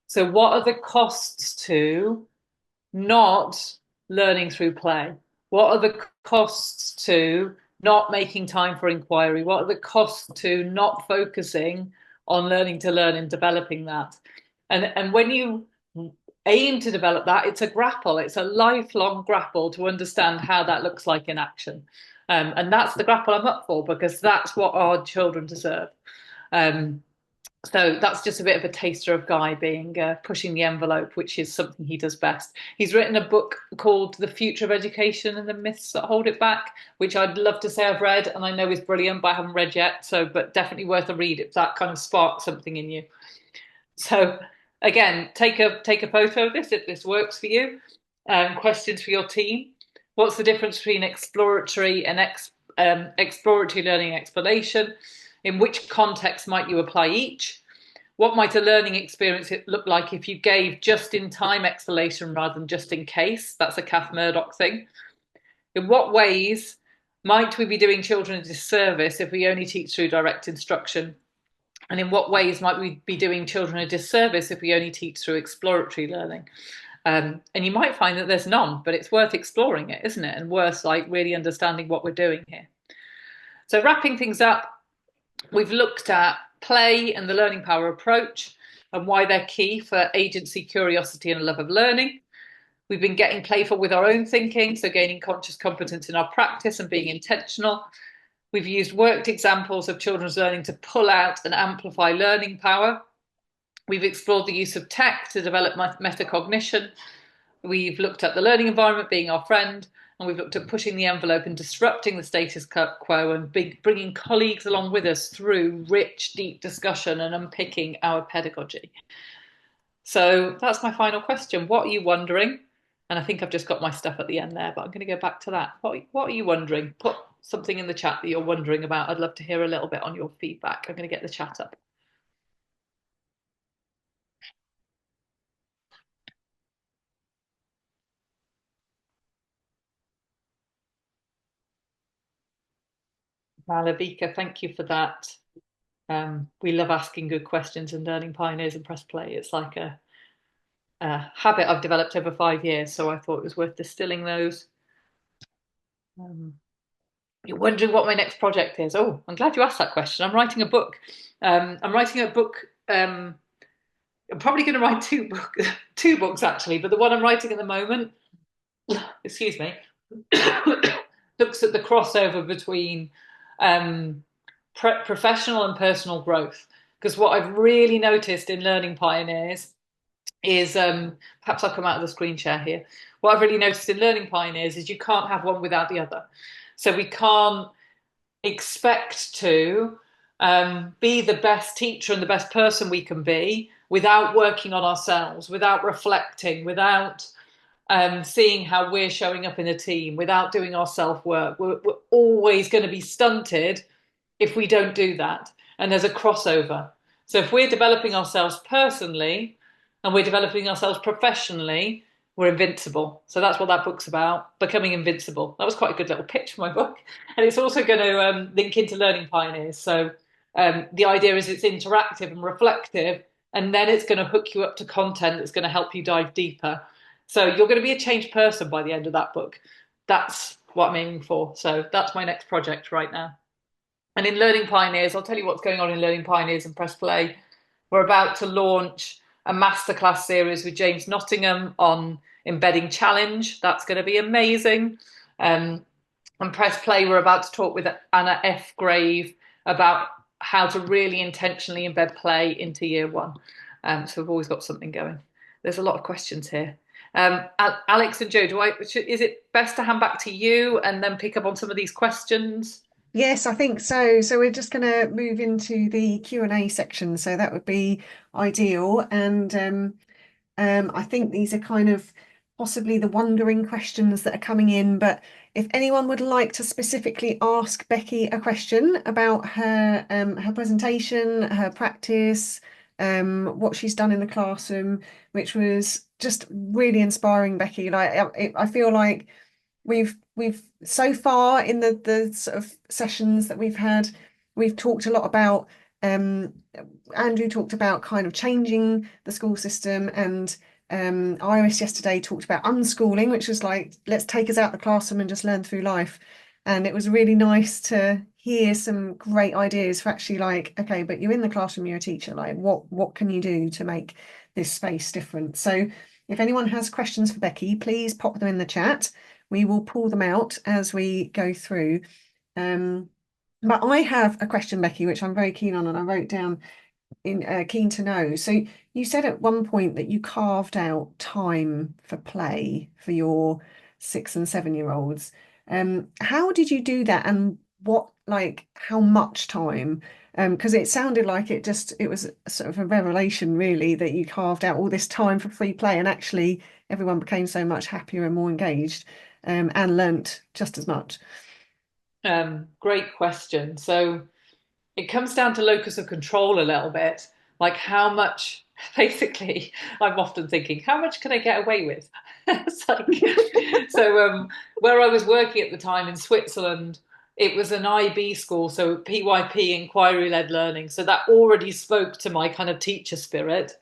So what are the costs to not learning through play? What are the costs to not making time for inquiry? What are the costs to not focusing on learning to learn and developing that? And when you aim to develop that, it's a grapple. It's a lifelong grapple to understand how that looks like in action. And that's the grapple I'm up for, because that's what our children deserve. So that's just a bit of a taster of Guy being pushing the envelope, which is something he does best. He's written a book called The Future of Education and the Myths That Hold It Back, which I'd love to say I've read and I know is brilliant, but I haven't read yet. So, but definitely worth a read if that kind of sparks something in you. So again, take a photo of this if this works for you. Questions for your team. What's the difference between exploratory and exploratory learning and explanation? In which context might you apply each? What might a learning experience look like if you gave just-in-time explanation rather than just in case? That's a Kath Murdoch thing. In what ways might we be doing children a disservice if we only teach through direct instruction? And in what ways might we be doing children a disservice if we only teach through exploratory learning? And you might find that there's none, but it's worth exploring it, isn't it? And worth like really understanding what we're doing here. So wrapping things up, we've looked at play and the learning power approach and why they're key for agency, curiosity, and a love of learning. We've been getting playful with our own thinking, so gaining conscious competence in our practice and being intentional. We've used worked examples of children's learning to pull out and amplify learning power. We've explored the use of tech to develop metacognition. We've looked at the learning environment being our friend, and we've looked at pushing the envelope and disrupting the status quo and bringing colleagues along with us through rich, deep discussion and unpicking our pedagogy. So that's my final question. What are you wondering? And I think I've just got my stuff at the end there, but I'm going to go back to that. What are you wondering? Put something in the chat that you're wondering about. I'd love to hear a little bit on your feedback. I'm going to get the chat up. Malavika, thank you for that. We love asking good questions and learning Pioneers and PressPlay. It's like a habit I've developed over 5 years, so I thought it was worth distilling those. You're wondering what my next project is. Oh, I'm glad you asked that question. I'm writing a book. I'm writing a book. I'm probably going to write two books actually, but the one I'm writing at the moment, excuse me, looks at the crossover between professional and personal growth. Because what I've really noticed in Learning Pioneers is, perhaps I'll come out of the screen share here. What I've really noticed in Learning Pioneers is you can't have one without the other. So we can't expect to be the best teacher and the best person we can be without working on ourselves, without reflecting, without seeing how we're showing up in a team, without doing our self-work. We're always going to be stunted if we don't do that. And there's a crossover. So if we're developing ourselves personally and we're developing ourselves professionally, we're invincible. So that's what that book's about, becoming invincible. That was quite a good little pitch for my book. And it's also going to link into Learning Pioneers. So the idea is it's interactive and reflective, and then it's going to hook you up to content that's going to help you dive deeper. So you're going to be a changed person by the end of that book. That's what I'm aiming for. So that's my next project right now. And in Learning Pioneers, I'll tell you what's going on in Learning Pioneers and PressPlay. We're about to launch a masterclass series with James Nottingham on embedding challenge. That's going to be amazing. And PressPlay, we're about to talk with Anna F. Grave about how to really intentionally embed play into year one. So we've always got something going. There's a lot of questions here. Alex and Joe, is it best to hand back to you and then pick up on some of these questions? Yes, I think so. So we're just going to move into the Q&A section. So that would be ideal. And I think these are kind of possibly the wondering questions that are coming in. But if anyone would like to specifically ask Becky a question about her her presentation, her practice, what she's done in the classroom, which was just really inspiring, Becky. Like I feel like we've so far in the sort of sessions that we've had, we've talked a lot about Andrew talked about kind of changing the school system, and Iris yesterday talked about unschooling, which was like, let's take us out the classroom and just learn through life. And it was really nice to hear some great ideas for actually like, okay, but you're in the classroom, you're a teacher, like what can you do to make this space different? So if anyone has questions for Becky, please pop them in the chat. We will pull them out as we go through. But I have a question, Becky, which I'm very keen on, and I wrote down in keen to know. So you said at one point that you carved out time for play for your 6 and 7-year-olds. How did you do that, and what, like, how much time? Because it sounded like it was sort of a revelation, really, that you carved out all this time for free play, and actually everyone became so much happier and more engaged, and learnt just as much. Great question. So it comes down to locus of control a little bit, like how much, basically, I'm often thinking, how much can I get away with? It's like, so where I was working at the time in Switzerland, it was an IB school, so PYP, inquiry-led learning. So that already spoke to my kind of teacher spirit.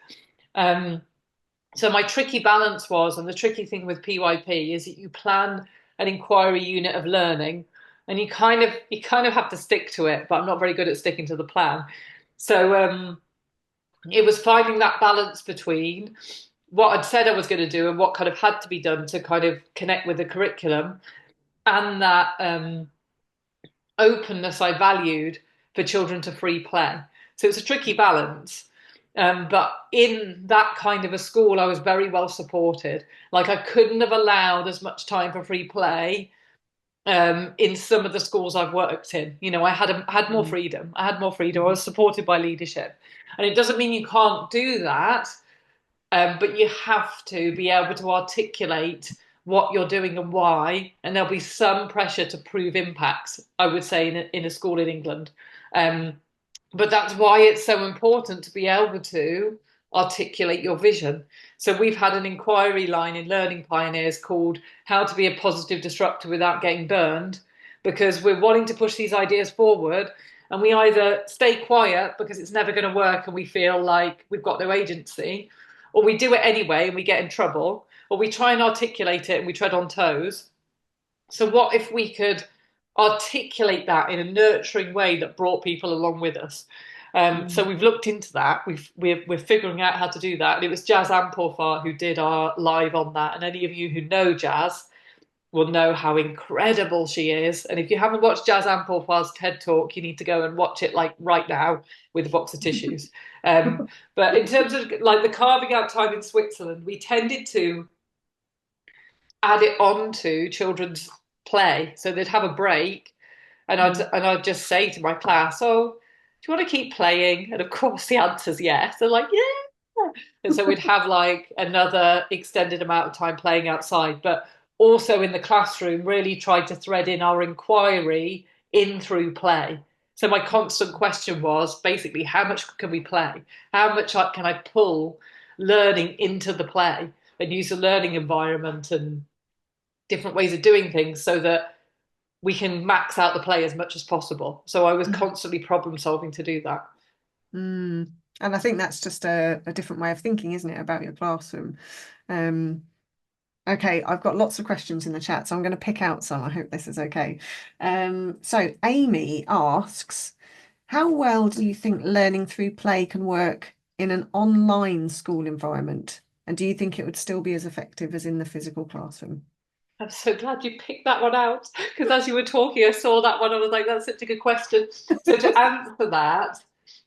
So my tricky balance was, and the tricky thing with PYP is that you plan an inquiry unit of learning, and you kind of have to stick to it, but I'm not very good at sticking to the plan. So it was finding that balance between what I'd said I was going to do and what kind of had to be done to kind of connect with the curriculum, and that openness I valued for children to free play. So it's a tricky balance. But in that kind of a school, I was very well supported. Like I couldn't have allowed as much time for free play in some of the schools I've worked in. You know, I had more freedom. I had more freedom. I was supported by leadership. And it doesn't mean you can't do that, but you have to be able to articulate what you're doing and why. And there'll be some pressure to prove impacts, I would say, in a school in England. But that's why it's so important to be able to articulate your vision. So we've had an inquiry line in Learning Pioneers called How to be a Positive Disruptor Without Getting Burned, because we're wanting to push these ideas forward, and we either stay quiet because it's never going to work and we feel like we've got no agency, or we do it anyway and we get in trouble, or we try and articulate it and we tread on toes. So what if we could articulate that in a nurturing way that brought people along with us? So we've looked into that. We're figuring out how to do that. And it was Jazz Ampelfar who did our live on that. And any of you who know Jazz will know how incredible she is. And if you haven't watched Jazz Ampelfar's TED Talk, you need to go and watch it like right now with a box of tissues. But in terms of like the carving out time in Switzerland, we tended to add it on to children's play. So they'd have a break, and I'd just say to my class, "Oh, do you want to keep playing?" And of course the answer's yes. They're like, "Yeah, And so we'd have like another extended amount of time playing outside, but also in the classroom really tried to thread in our inquiry in through play. So my constant question was basically, how much can we play? How much can I pull learning into the play and use the learning environment and different ways of doing things so that we can max out the play as much as possible. So I was constantly problem solving to do that. And I think that's just a different way of thinking, isn't it, about your classroom? Okay, I've got lots of questions in the chat, so I'm going to pick out some. I hope this is okay. So Amy asks, how well do you think learning through play can work in an online school environment? And do you think it would still be as effective as in the physical classroom? I'm so glad you picked that one out, because as you were talking, I saw that one. I was like, that's such a good question. So to answer that,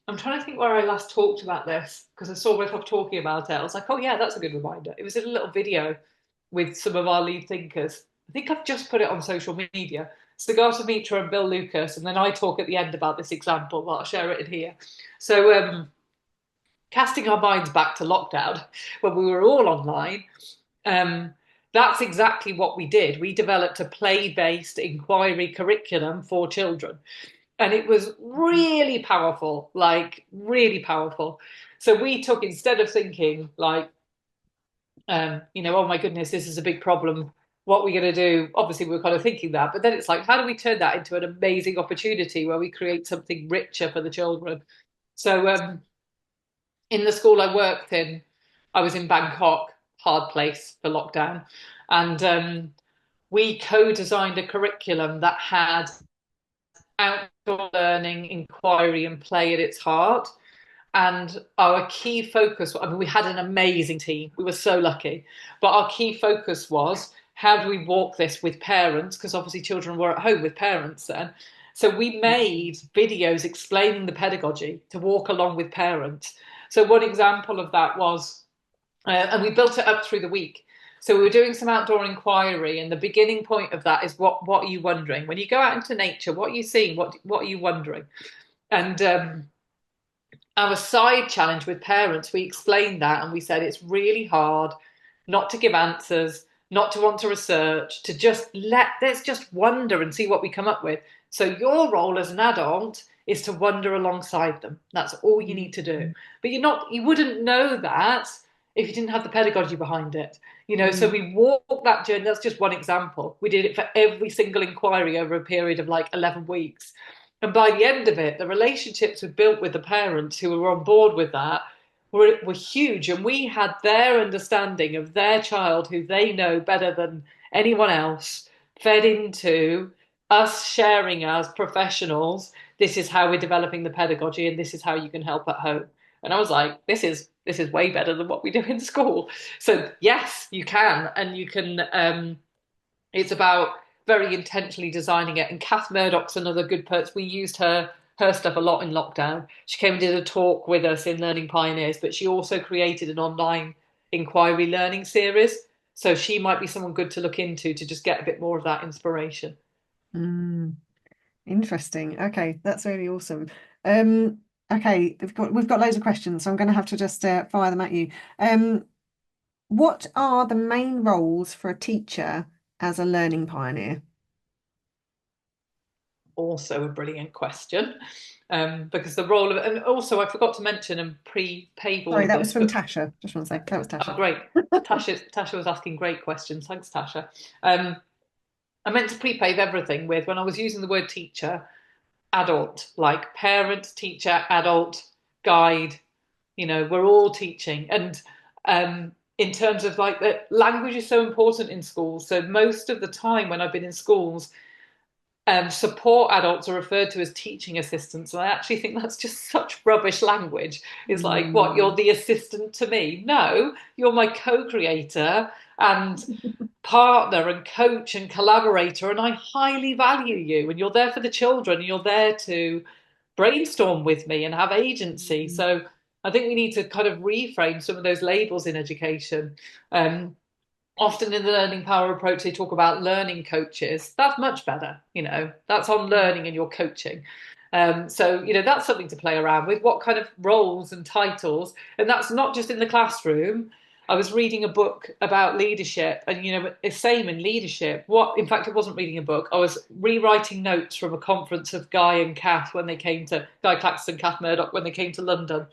I'm trying to think where I last talked about this, because I saw myself talking about it. I was like, oh yeah, that's a good reminder. It was in a little video with some of our lead thinkers. I think I've just put it on social media. Sagata Mitra and Bill Lucas, and then I talk at the end about this example, but I'll share it in here. So casting our minds back to lockdown, when we were all online, that's exactly what we did. We developed a play-based inquiry curriculum for children. And it was really powerful, like really powerful. So we took, instead of thinking like, oh my goodness, this is a big problem, what are we going to do? Obviously, we were kind of thinking that, but then it's like, how do we turn that into an amazing opportunity where we create something richer for the children? So in the school I worked in, I was in Bangkok, hard place for lockdown, and we co-designed a curriculum that had outdoor learning, inquiry, and play at its heart. And our key focus, I mean, we had an amazing team. We were so lucky. But our key focus was, how do we walk this with parents? Because obviously children were at home with parents then. So we made videos explaining the pedagogy to walk along with parents. So one example of that was, and we built it up through the week. So we were doing some outdoor inquiry, and the beginning point of that is, what are you wondering? When you go out into nature, what are you seeing? What are you wondering? And our side challenge with parents, we explained that, and we said it's really hard not to give answers, not to want to research, to just let's just wonder and see what we come up with. So your role as an adult is to wonder alongside them. That's all you need to do. But you wouldn't know that if you didn't have the pedagogy behind it. So we walked that journey. That's just one example. We did it for every single inquiry over a period of like 11 weeks. And by the end of it, the relationships we built with the parents who were on board with that were huge. And we had their understanding of their child, who they know better than anyone else, fed into us sharing as professionals. This is how we're developing the pedagogy, and this is how you can help at home. And I was like, this is way better than what we do in school. So yes, you can. And you can, it's about very intentionally designing it. And Kath Murdoch's another good person. We used her stuff a lot in lockdown. She came and did a talk with us in Learning Pioneers, but she also created an online inquiry learning series. So she might be someone good to look into to just get a bit more of that inspiration. Interesting. Okay, that's really awesome. Okay, we've got loads of questions, so I'm going to have to just fire them at you. What are the main roles for a teacher as a learning pioneer? Also a brilliant question, because the role of, and also I forgot to mention and pre-pave all Sorry, of that this, was from Tasha. Just want to say that was Tasha. Oh, great. Tasha was asking great questions. Thanks, Tasha. I meant to pre-pave everything with, when I was using the word teacher, adult, like parent, teacher, adult, guide. We're all teaching. And in terms of like, the language is so important in schools. So most of the time when I've been in schools, support adults are referred to as teaching assistants, and I actually think that's just such rubbish language. It's like, what, you're the assistant to me? No, you're my co-creator and partner and coach and collaborator, and I highly value you, and you're there for the children, and you're there to brainstorm with me and have agency. So I think we need to kind of reframe some of those labels in education. Often in the learning power approach, they talk about learning coaches. That's much better. That's on learning and you're coaching. So, you know, that's something to play around with. What kind of roles and titles? And that's not just in the classroom. I was reading a book about leadership, and, you know, it's same in leadership. In fact, it wasn't reading a book. I was rewriting notes from a conference of Guy Claxton, Kath Murdoch, when they came to London.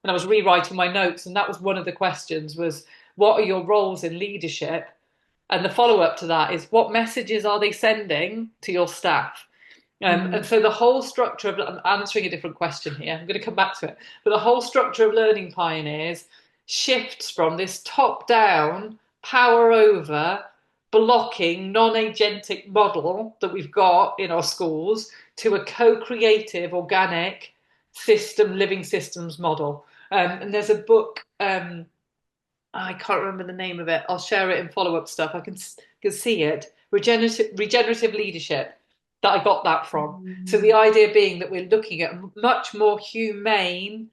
And I was rewriting my notes. And that was one of the questions was, what are your roles in leadership? And the follow-up to that is, what messages are they sending to your staff? And so the whole structure of, I'm answering a different question here, I'm going to come back to it, but the whole structure of Learning Pioneers shifts from this top-down, power over, blocking, non-agentic model that we've got in our schools to a co-creative, organic system, living systems model. And there's a book, I can't remember the name of it. I'll share it in follow-up stuff. I can see it. Regenerative leadership, that I got that from. So the idea being that we're looking at a much more humane,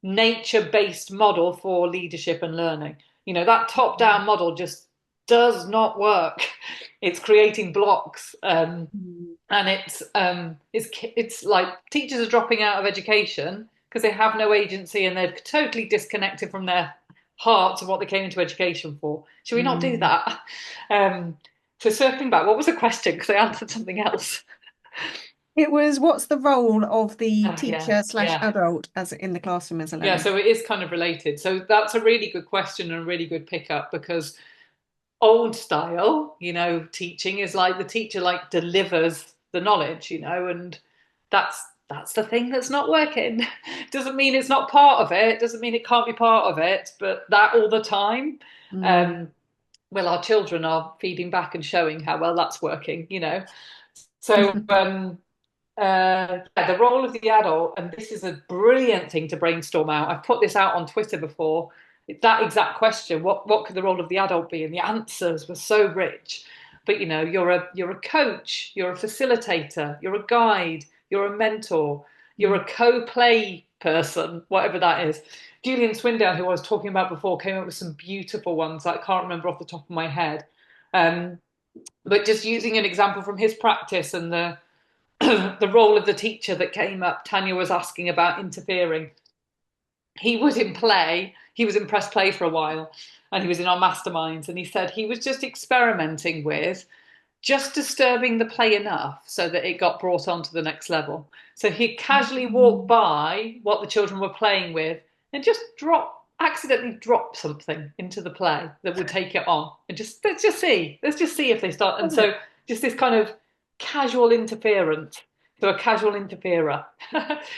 nature-based model for leadership and learning. You know, that top-down model just does not work. It's creating blocks, and it's like teachers are dropping out of education because they have no agency and they're totally disconnected from their hearts of what they came into education for. Should we not do that? So circling back, what was the question? Because I answered something else. It was, what's the role of the teacher / adult as in the classroom as a learner? Yeah, so it is kind of related. So that's a really good question and a really good pickup, because old style, you know, teaching is like the teacher like delivers the knowledge, you know, and that's the thing that's not working. Doesn't mean it's not part of it, doesn't mean it can't be part of it, but that all the time. Well, our children are feeding back and showing how well that's working, you know. So the role of the adult, and this is a brilliant thing to brainstorm out. I've put this out on Twitter before. That exact question, what could the role of the adult be? And the answers were so rich. But, you know, you're a coach, you're a facilitator, you're a guide, you're a mentor, you're a co-play person, whatever that is. Julian Swindale, who I was talking about before, came up with some beautiful ones that I can't remember off the top of my head. But just using an example from his practice and the the role of the teacher that came up, Tanya was asking about interfering. He was in PressPlay for a while, and he was in our masterminds, and he said he was just experimenting with just disturbing the play enough so that it got brought on to the next level. So he'd casually walk by what the children were playing with and just accidentally drop something into the play that would take it on, and let's just see if they start. And so just this kind of casual interference. So a casual interferer.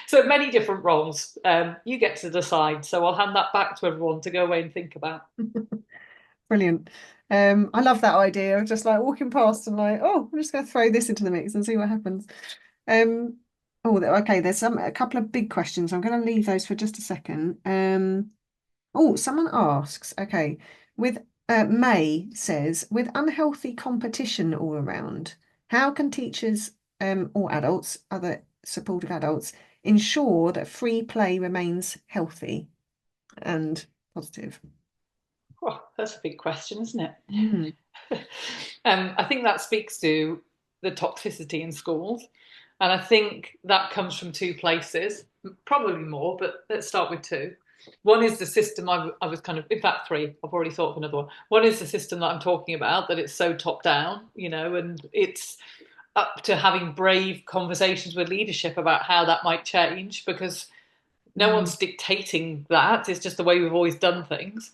So many different roles. You get to decide. So I'll hand that back to everyone to go away and think about. Brilliant. I love that idea of just like walking past and like, oh, I'm just going to throw this into the mix and see what happens. Oh, okay. There's a couple of big questions. I'm going to leave those for just a second. Oh, someone asks, okay, with May says, with unhealthy competition all around, how can teachers or adults, other supportive adults, ensure that free play remains healthy and positive? Oh, that's a big question, isn't it? I think that speaks to the toxicity in schools. And I think that comes from two places, probably more, but let's start with two. One is the system I was kind of, in fact, three, I've already thought of another one. One is the system that I'm talking about, that it's so top down, you know, and it's up to having brave conversations with leadership about how that might change, because no one's dictating that. It's just the way we've always done things.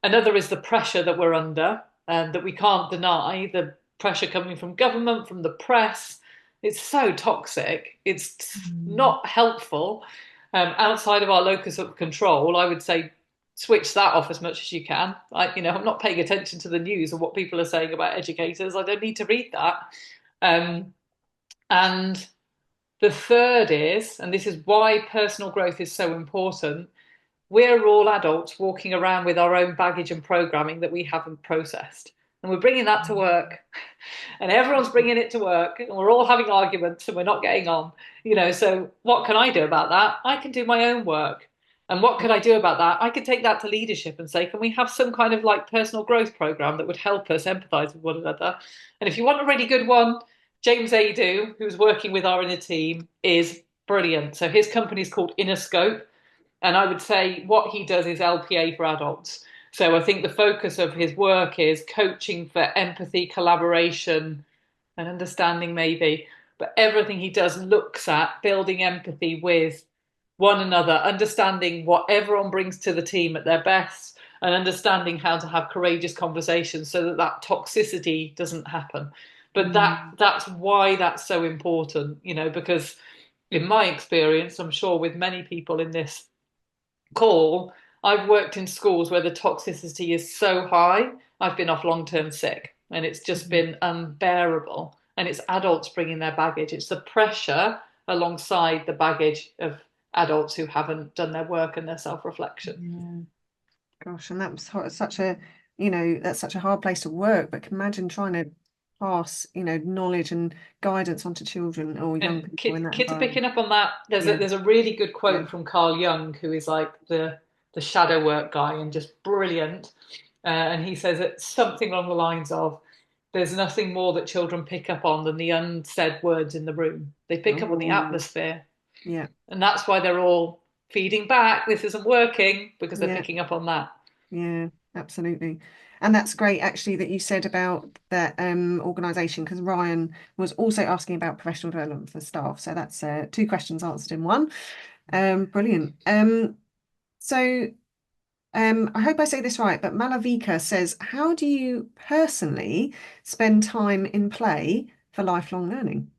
Another is the pressure that we're under, and that we can't deny, the pressure coming from government, from the press. It's so toxic. It's not helpful. Outside of our locus of control, I would say switch that off as much as you can. I'm not paying attention to the news and what people are saying about educators. I don't need to read that. And the third is, and this is why personal growth is so important, we're all adults walking around with our own baggage and programming that we haven't processed. And we're bringing that to work. And everyone's bringing it to work. And we're all having arguments and we're not getting on. So what can I do about that? I can do my own work. And what could I do about that? I could take that to leadership and say, can we have some kind of like personal growth program that would help us empathize with one another? And if you want a really good one, James Adu, who's working with our inner team, is brilliant. So his company is called Inner Scope, and I would say what he does is LPA for adults. So I think the focus of his work is coaching for empathy, collaboration, and understanding maybe. But everything he does looks at building empathy with one another, understanding what everyone brings to the team at their best, and understanding how to have courageous conversations so that that toxicity doesn't happen. But that's why that's so important, you know, because in my experience, I'm sure with many people in this call, I've worked in schools where the toxicity is so high, I've been off long-term sick, and it's just been unbearable. And it's adults bringing their baggage. It's the pressure alongside the baggage of adults who haven't done their work and their self-reflection. Gosh, and that was such a, you know, that's such a hard place to work. But imagine trying to pass, you know, knowledge and guidance onto children or young people in that Kids are environment. picking up on that. There's a really good quote from Carl Jung, who is like the shadow work guy and just brilliant. And he says it's something along the lines of, there's nothing more that children pick up on than the unsaid words in the room. They pick up on the atmosphere. Yeah. And that's why they're all feeding back. This isn't working, because they're picking up on that. Yeah, absolutely. And that's great actually that you said about that organisation, because Ryan was also asking about professional development for staff. So that's 2 questions answered in one. Brilliant. So I hope I say this right, but Malavika says, how do you personally spend time in play for lifelong learning?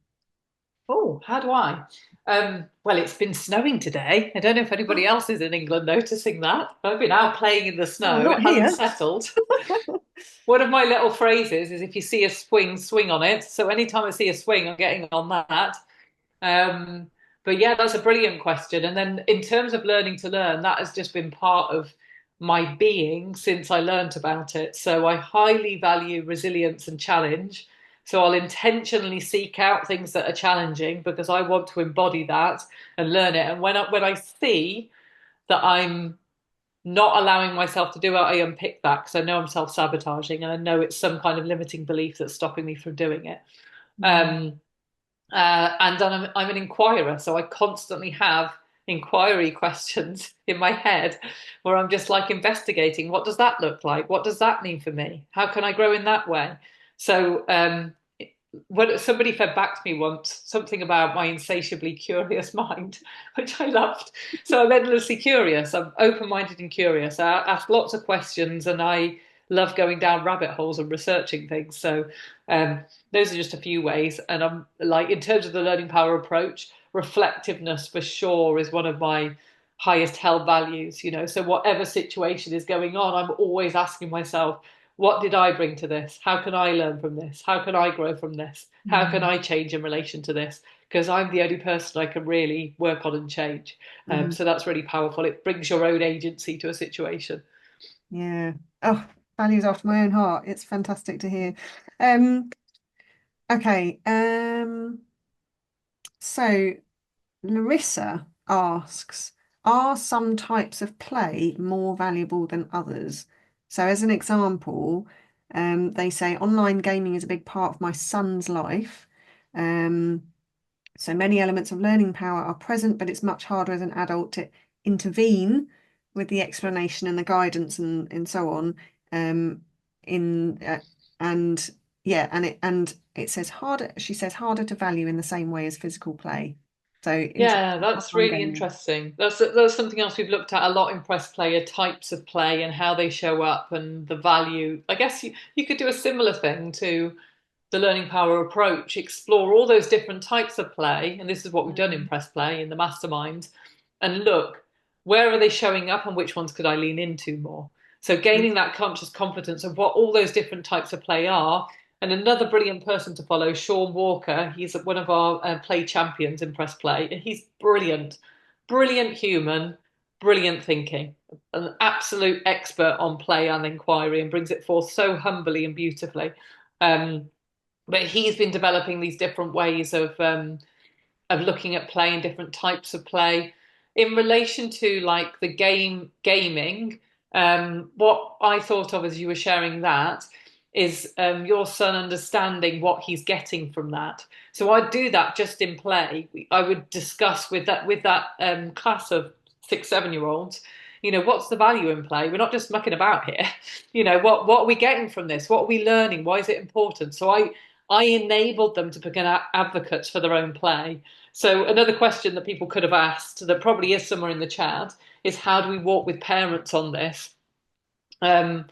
Oh, how do I? Well, it's been snowing today. I don't know if anybody else is in England noticing that. I've been out playing in the snow. not It here. hasn't settled. One of my little phrases is, if you see a swing, swing on it. So anytime I see a swing, I'm getting on that. But yeah, that's a brilliant question. And then in terms of learning to learn, that has just been part of my being since I learnt about it. So I highly value resilience and challenge. So I'll intentionally seek out things that are challenging because I want to embody that and learn it. And when I see that I'm not allowing myself to do it, I unpick that, because I know I'm self-sabotaging and I know it's some kind of limiting belief that's stopping me from doing it. And I'm an inquirer, so I constantly have inquiry questions in my head where I'm just like investigating. What does that look like? What does that mean for me? How can I grow in that way? So when somebody fed back to me once something about my insatiably curious mind, which I loved. So I'm endlessly curious. I'm open-minded and curious. I ask lots of questions, and I love going down rabbit holes and researching things. So those are just a few ways. And I'm like, in terms of the learning power approach, reflectiveness for sure is one of my highest held values, you know. So whatever situation is going on, I'm always asking myself, what did I bring to this? How can I learn from this? How can I grow from this? How can I change in relation to this? Because I'm the only person I can really work on and change. So that's really powerful. It brings your own agency to a situation. Yeah. Oh, values after my own heart. It's fantastic to hear. Okay. So Larissa asks, are some types of play more valuable than others? So as an example, they say online gaming is a big part of my son's life. So many elements of learning power are present, but it's much harder as an adult to intervene with the explanation and the guidance and so on. And it says harder. She says harder to value in the same way as physical play. So yeah, that's really interesting. That's something else we've looked at a lot in PressPlay, are types of play and how they show up and the value. I guess you could do a similar thing to the learning power approach, explore all those different types of play, and this is what we've done in PressPlay in the mastermind, and look, where are they showing up and which ones could I lean into more? So gaining that conscious confidence of what all those different types of play are. And another brilliant person to follow, Sean Walker, he's one of our play champions in PressPlay, and he's brilliant, brilliant human, brilliant thinking, an absolute expert on play and inquiry, and brings it forth so humbly and beautifully. But he's been developing these different ways of looking at play and different types of play in relation to like the gaming. What I thought of as you were sharing that is your son understanding what he's getting from that. So I'd do that just in play. I would discuss with that class of 6, 7-year-olds, what's the value in play? We're not just mucking about here. What are we getting from this? What are we learning? Why is it important? So I enabled them to become advocates for their own play. So another question that people could have asked, that probably is somewhere in the chat, is how do we walk with parents on this? And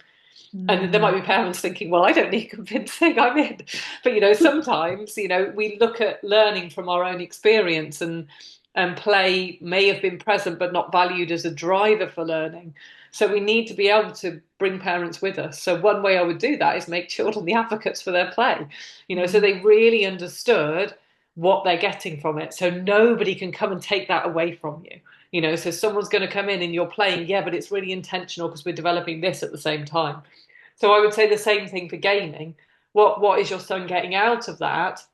there might be parents thinking, well, I don't need convincing, I'm in. But, sometimes, we look at learning from our own experience, and play may have been present but not valued as a driver for learning. So we need to be able to bring parents with us. So one way I would do that is make children the advocates for their play, so they really understood what they're getting from it. So nobody can come and take that away from you. So someone's going to come in and you're playing, yeah, but it's really intentional because we're developing this at the same time. So I would say the same thing for gaming. What is your son getting out of that,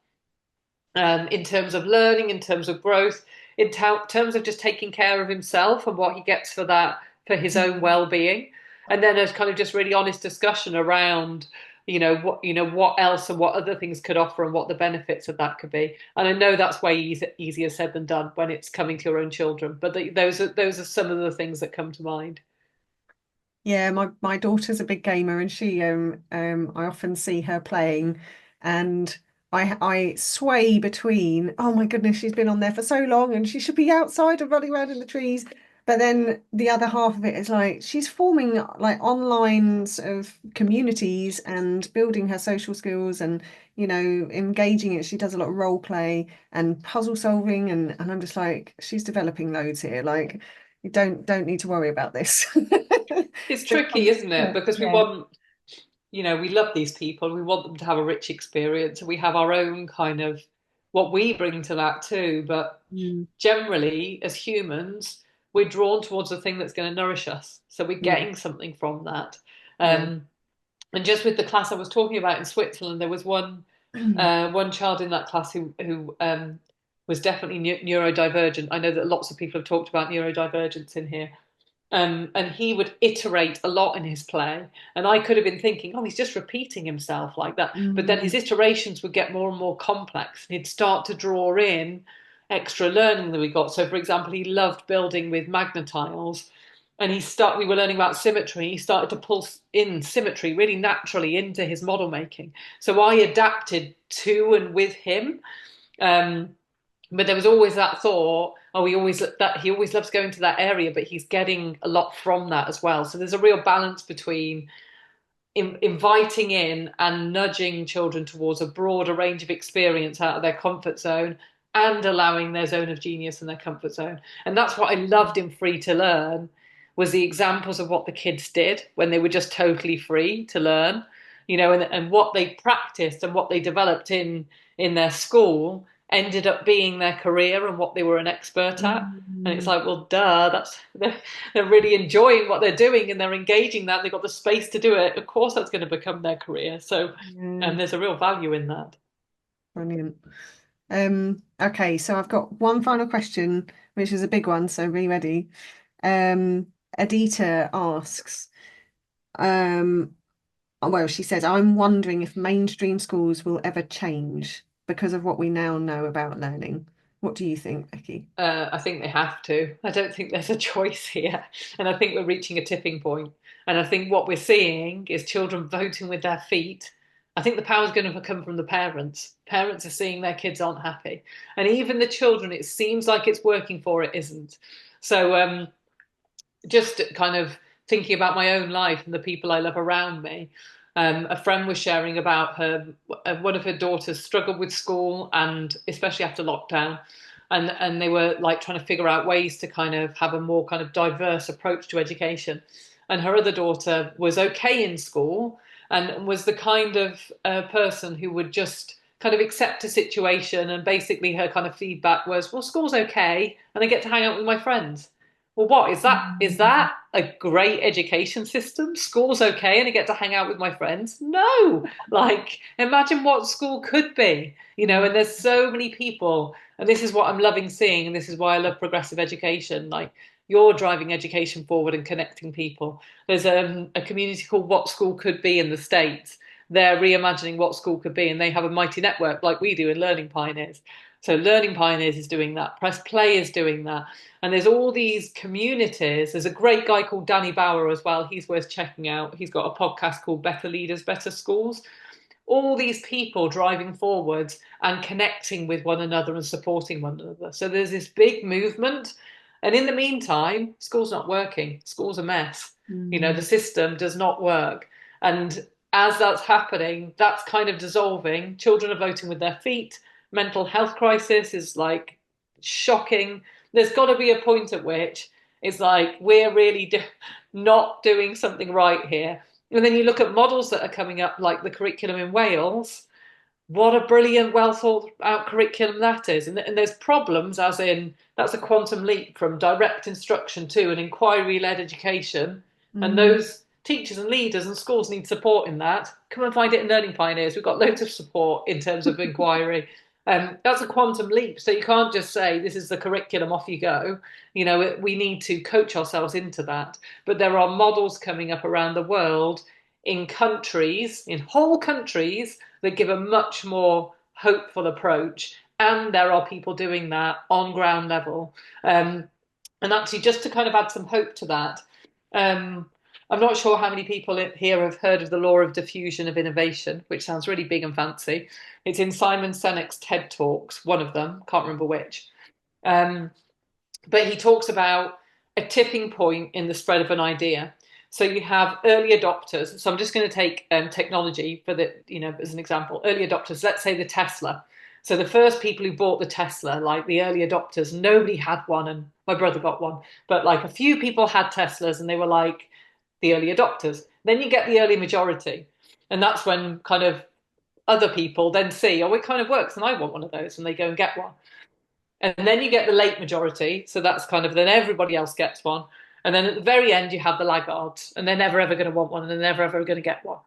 in terms of learning, in terms of growth, in terms of just taking care of himself and what he gets for that, for his own well-being? And then a kind of just really honest discussion around, what else and what other things could offer and what the benefits of that could be. And I know that's way easier said than done when it's coming to your own children, but those are some of the things that come to mind. Yeah, my daughter's a big gamer, and she I often see her playing, and I sway between, oh my goodness, she's been on there for so long and she should be outside and running around in the trees. But then the other half of it is like she's forming like online sort of communities and building her social skills, and engaging it. She does a lot of role play and puzzle solving, and I'm just like, she's developing loads here. Like, you don't need to worry about this. It's tricky, isn't it? Because we want, we love these people. We want them to have a rich experience, and we have our own kind of what we bring to that too. But generally, as humans, we're drawn towards the thing that's going to nourish us. So we're getting something from that. And just with the class I was talking about in Switzerland, there was one child in that class who was definitely neurodivergent. I know that lots of people have talked about neurodivergence in here. And he would iterate a lot in his play. And I could have been thinking, oh, he's just repeating himself like that. But then his iterations would get more and more complex. And he'd start to draw in extra learning that we got. So, for example, he loved building with magnetiles. And we were learning about symmetry. He started to pull in symmetry really naturally into his model making. So I adapted to and with him. But there was always that thought, oh, he always loves going to that area, but he's getting a lot from that as well. So there's a real balance between inviting in and nudging children towards a broader range of experience out of their comfort zone, and allowing their zone of genius in their comfort zone. And that's what I loved in Free to Learn, was the examples of what the kids did when they were just totally free to learn, and what they practiced and what they developed in their school ended up being their career and what they were an expert at. And it's like, well, duh, they're really enjoying what they're doing and they're engaging that. They've got the space to do it. Of course, that's going to become their career. So there's a real value in that. Brilliant. Okay, so I've got one final question, which is a big one, so be ready. Adita asks, well, she says, I'm wondering if mainstream schools will ever change because of what we now know about learning. What do you think, Becky? I think they have to. I don't think there's a choice here. And I think we're reaching a tipping point. And I think what we're seeing is children voting with their feet. I think the power is going to come from the parents. Parents are seeing their kids aren't happy. And even the children, it seems like it's working for it isn't. So just kind of thinking about my own life and the people I love around me. A friend was sharing about one of her daughters struggled with school, and especially after lockdown, and they were like trying to figure out ways to kind of have a more kind of diverse approach to education. And her other daughter was okay in school and was the kind of person who would just kind of accept a situation, and basically her kind of feedback was, well, school's okay and I get to hang out with my friends. Well, what is that? Is that a great education system? School's okay and I get to hang out with my friends? No. Like, imagine what school could be, and there's so many people, and this is what I'm loving seeing, and this is why I love progressive education. Like, you're driving education forward and connecting people. There's a community called What School Could Be in the States, they're reimagining what school could be, and they have a mighty network like we do in Learning Pioneers. So Learning Pioneers is doing that, PressPlay is doing that, and there's all these communities. There's a great guy called Danny Bauer as well. He's worth checking out. He's got a podcast called Better Leaders, Better Schools. All these people driving forwards and connecting with one another and supporting one another. So there's this big movement. And in the meantime, school's not working. School's a mess. You know, the system does not work. And as that's happening, that's kind of dissolving. Children are voting with their feet. Mental health crisis is like shocking. There's got to be a point at which it's like we're really not doing something right here. And then you look at models that are coming up, like the curriculum in Wales. What a brilliant, well thought out curriculum that is. And there's problems, as in that's a quantum leap from direct instruction to an inquiry led education. And those teachers and leaders and schools need support in that. Come and find it in Learning Pioneers. We've got loads of support in terms of inquiry. That's a quantum leap. So you can't just say, this is the curriculum, off you go. You know, we need to coach ourselves into that. But there are models coming up around the world in countries, in whole countries, that give a much more hopeful approach. And there are people doing that on ground level. And actually, just to kind of add some hope to that, I'm not sure how many people here have heard of the law of diffusion of innovation, which sounds really big and fancy. It's in Simon Sinek's TED Talks, one of them, can't remember which. But he talks about a tipping point in the spread of an idea. So you have early adopters. So I'm just going to take technology for the, you know, as an example. Early adopters, let's say the Tesla. So the first people who bought the Tesla, like the early adopters, nobody had one, and my brother got one. But like a few people had Teslas, and they were like the early adopters. Then you get the early majority, and that's when kind of other people then see, oh, it kind of works, and I want one of those, and they go and get one. And then you get the late majority, so that's kind of then everybody else gets one. And then at the very end, you have the laggards, and they're never ever going to want one, and they're never ever going to get one.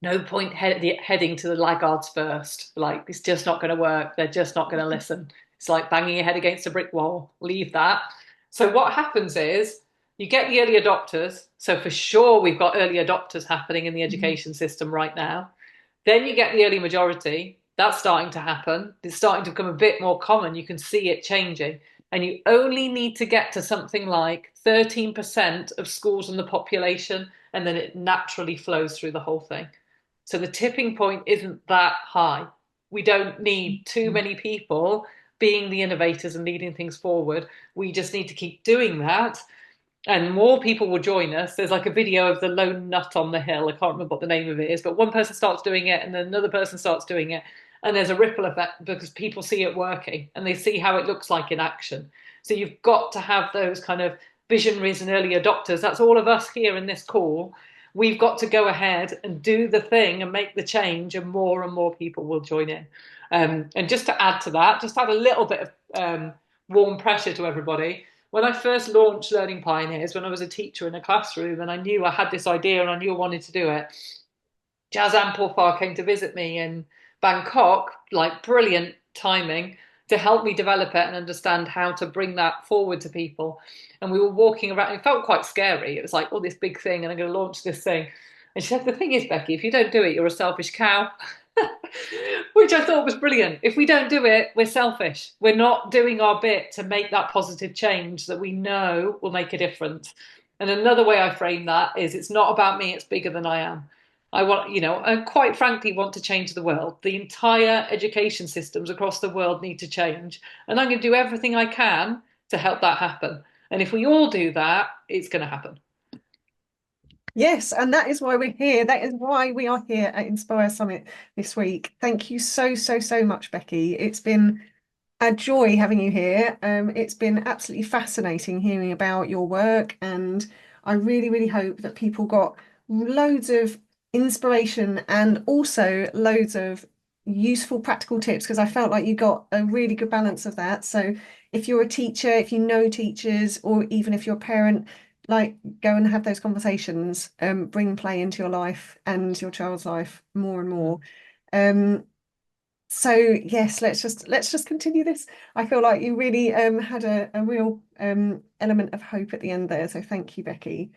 No point heading to the laggards first. Like, it's just not going to work. They're just not going to listen. It's like banging your head against a brick wall. Leave that. So what happens is you get the early adopters. So for sure, we've got early adopters happening in the education system right now. Then you get the early majority. That's starting to happen. It's starting to become a bit more common. You can see it changing. And you only need to get to something like 13% of schools in the population, and then it naturally flows through the whole thing. So the tipping point isn't that high. We don't need too many people being the innovators and leading things forward. We just need to keep doing that, and more people will join us. There's like a video of the lone nut on the hill. I can't remember what the name of it is, but one person starts doing it and then another person starts doing it. And there's a ripple effect because people see it working and they see how it looks like in action. So you've got to have those kind of visionaries and early adopters. That's all of us here in this call. We've got to go ahead and do the thing and make the change, and more people will join in. And just to add to that, just add a little bit of warm pressure to everybody. When I first launched Learning Pioneers, when I was a teacher in a classroom and I knew I had this idea and I knew I wanted to do it, Jazz Amplifar came to visit me in Bangkok, like brilliant timing, to help me develop it and understand how to bring that forward to people. And we were walking around, it felt quite scary. It was like, oh, this big thing, and I'm going to launch this thing. And she said, the thing is, Becky, if you don't do it, you're a selfish cow. Which I thought was brilliant. If we don't do it, we're selfish. We're not doing our bit to make that positive change that we know will make a difference. And another way I frame that is, it's not about me, it's bigger than I am. I want, you know, and quite frankly, want to change the world. The entire education systems across the world need to change. And I'm going to do everything I can to help that happen. And if we all do that, it's going to happen. Yes, and that is why we're here. That is why we are here at Inspire Summit this week. Thank you so much, Becky. It's been a joy having you here. It's been absolutely fascinating hearing about your work, and I really hope that people got loads of inspiration and also loads of useful practical tips, because I felt like you got a really good balance of that. So if you're a teacher, if you know teachers, or even if you're a parent, like, go and have those conversations, bring play into your life and your child's life more and more. So yes, let's just continue this. I feel like you really had a real element of hope at the end there. So thank you, Becky.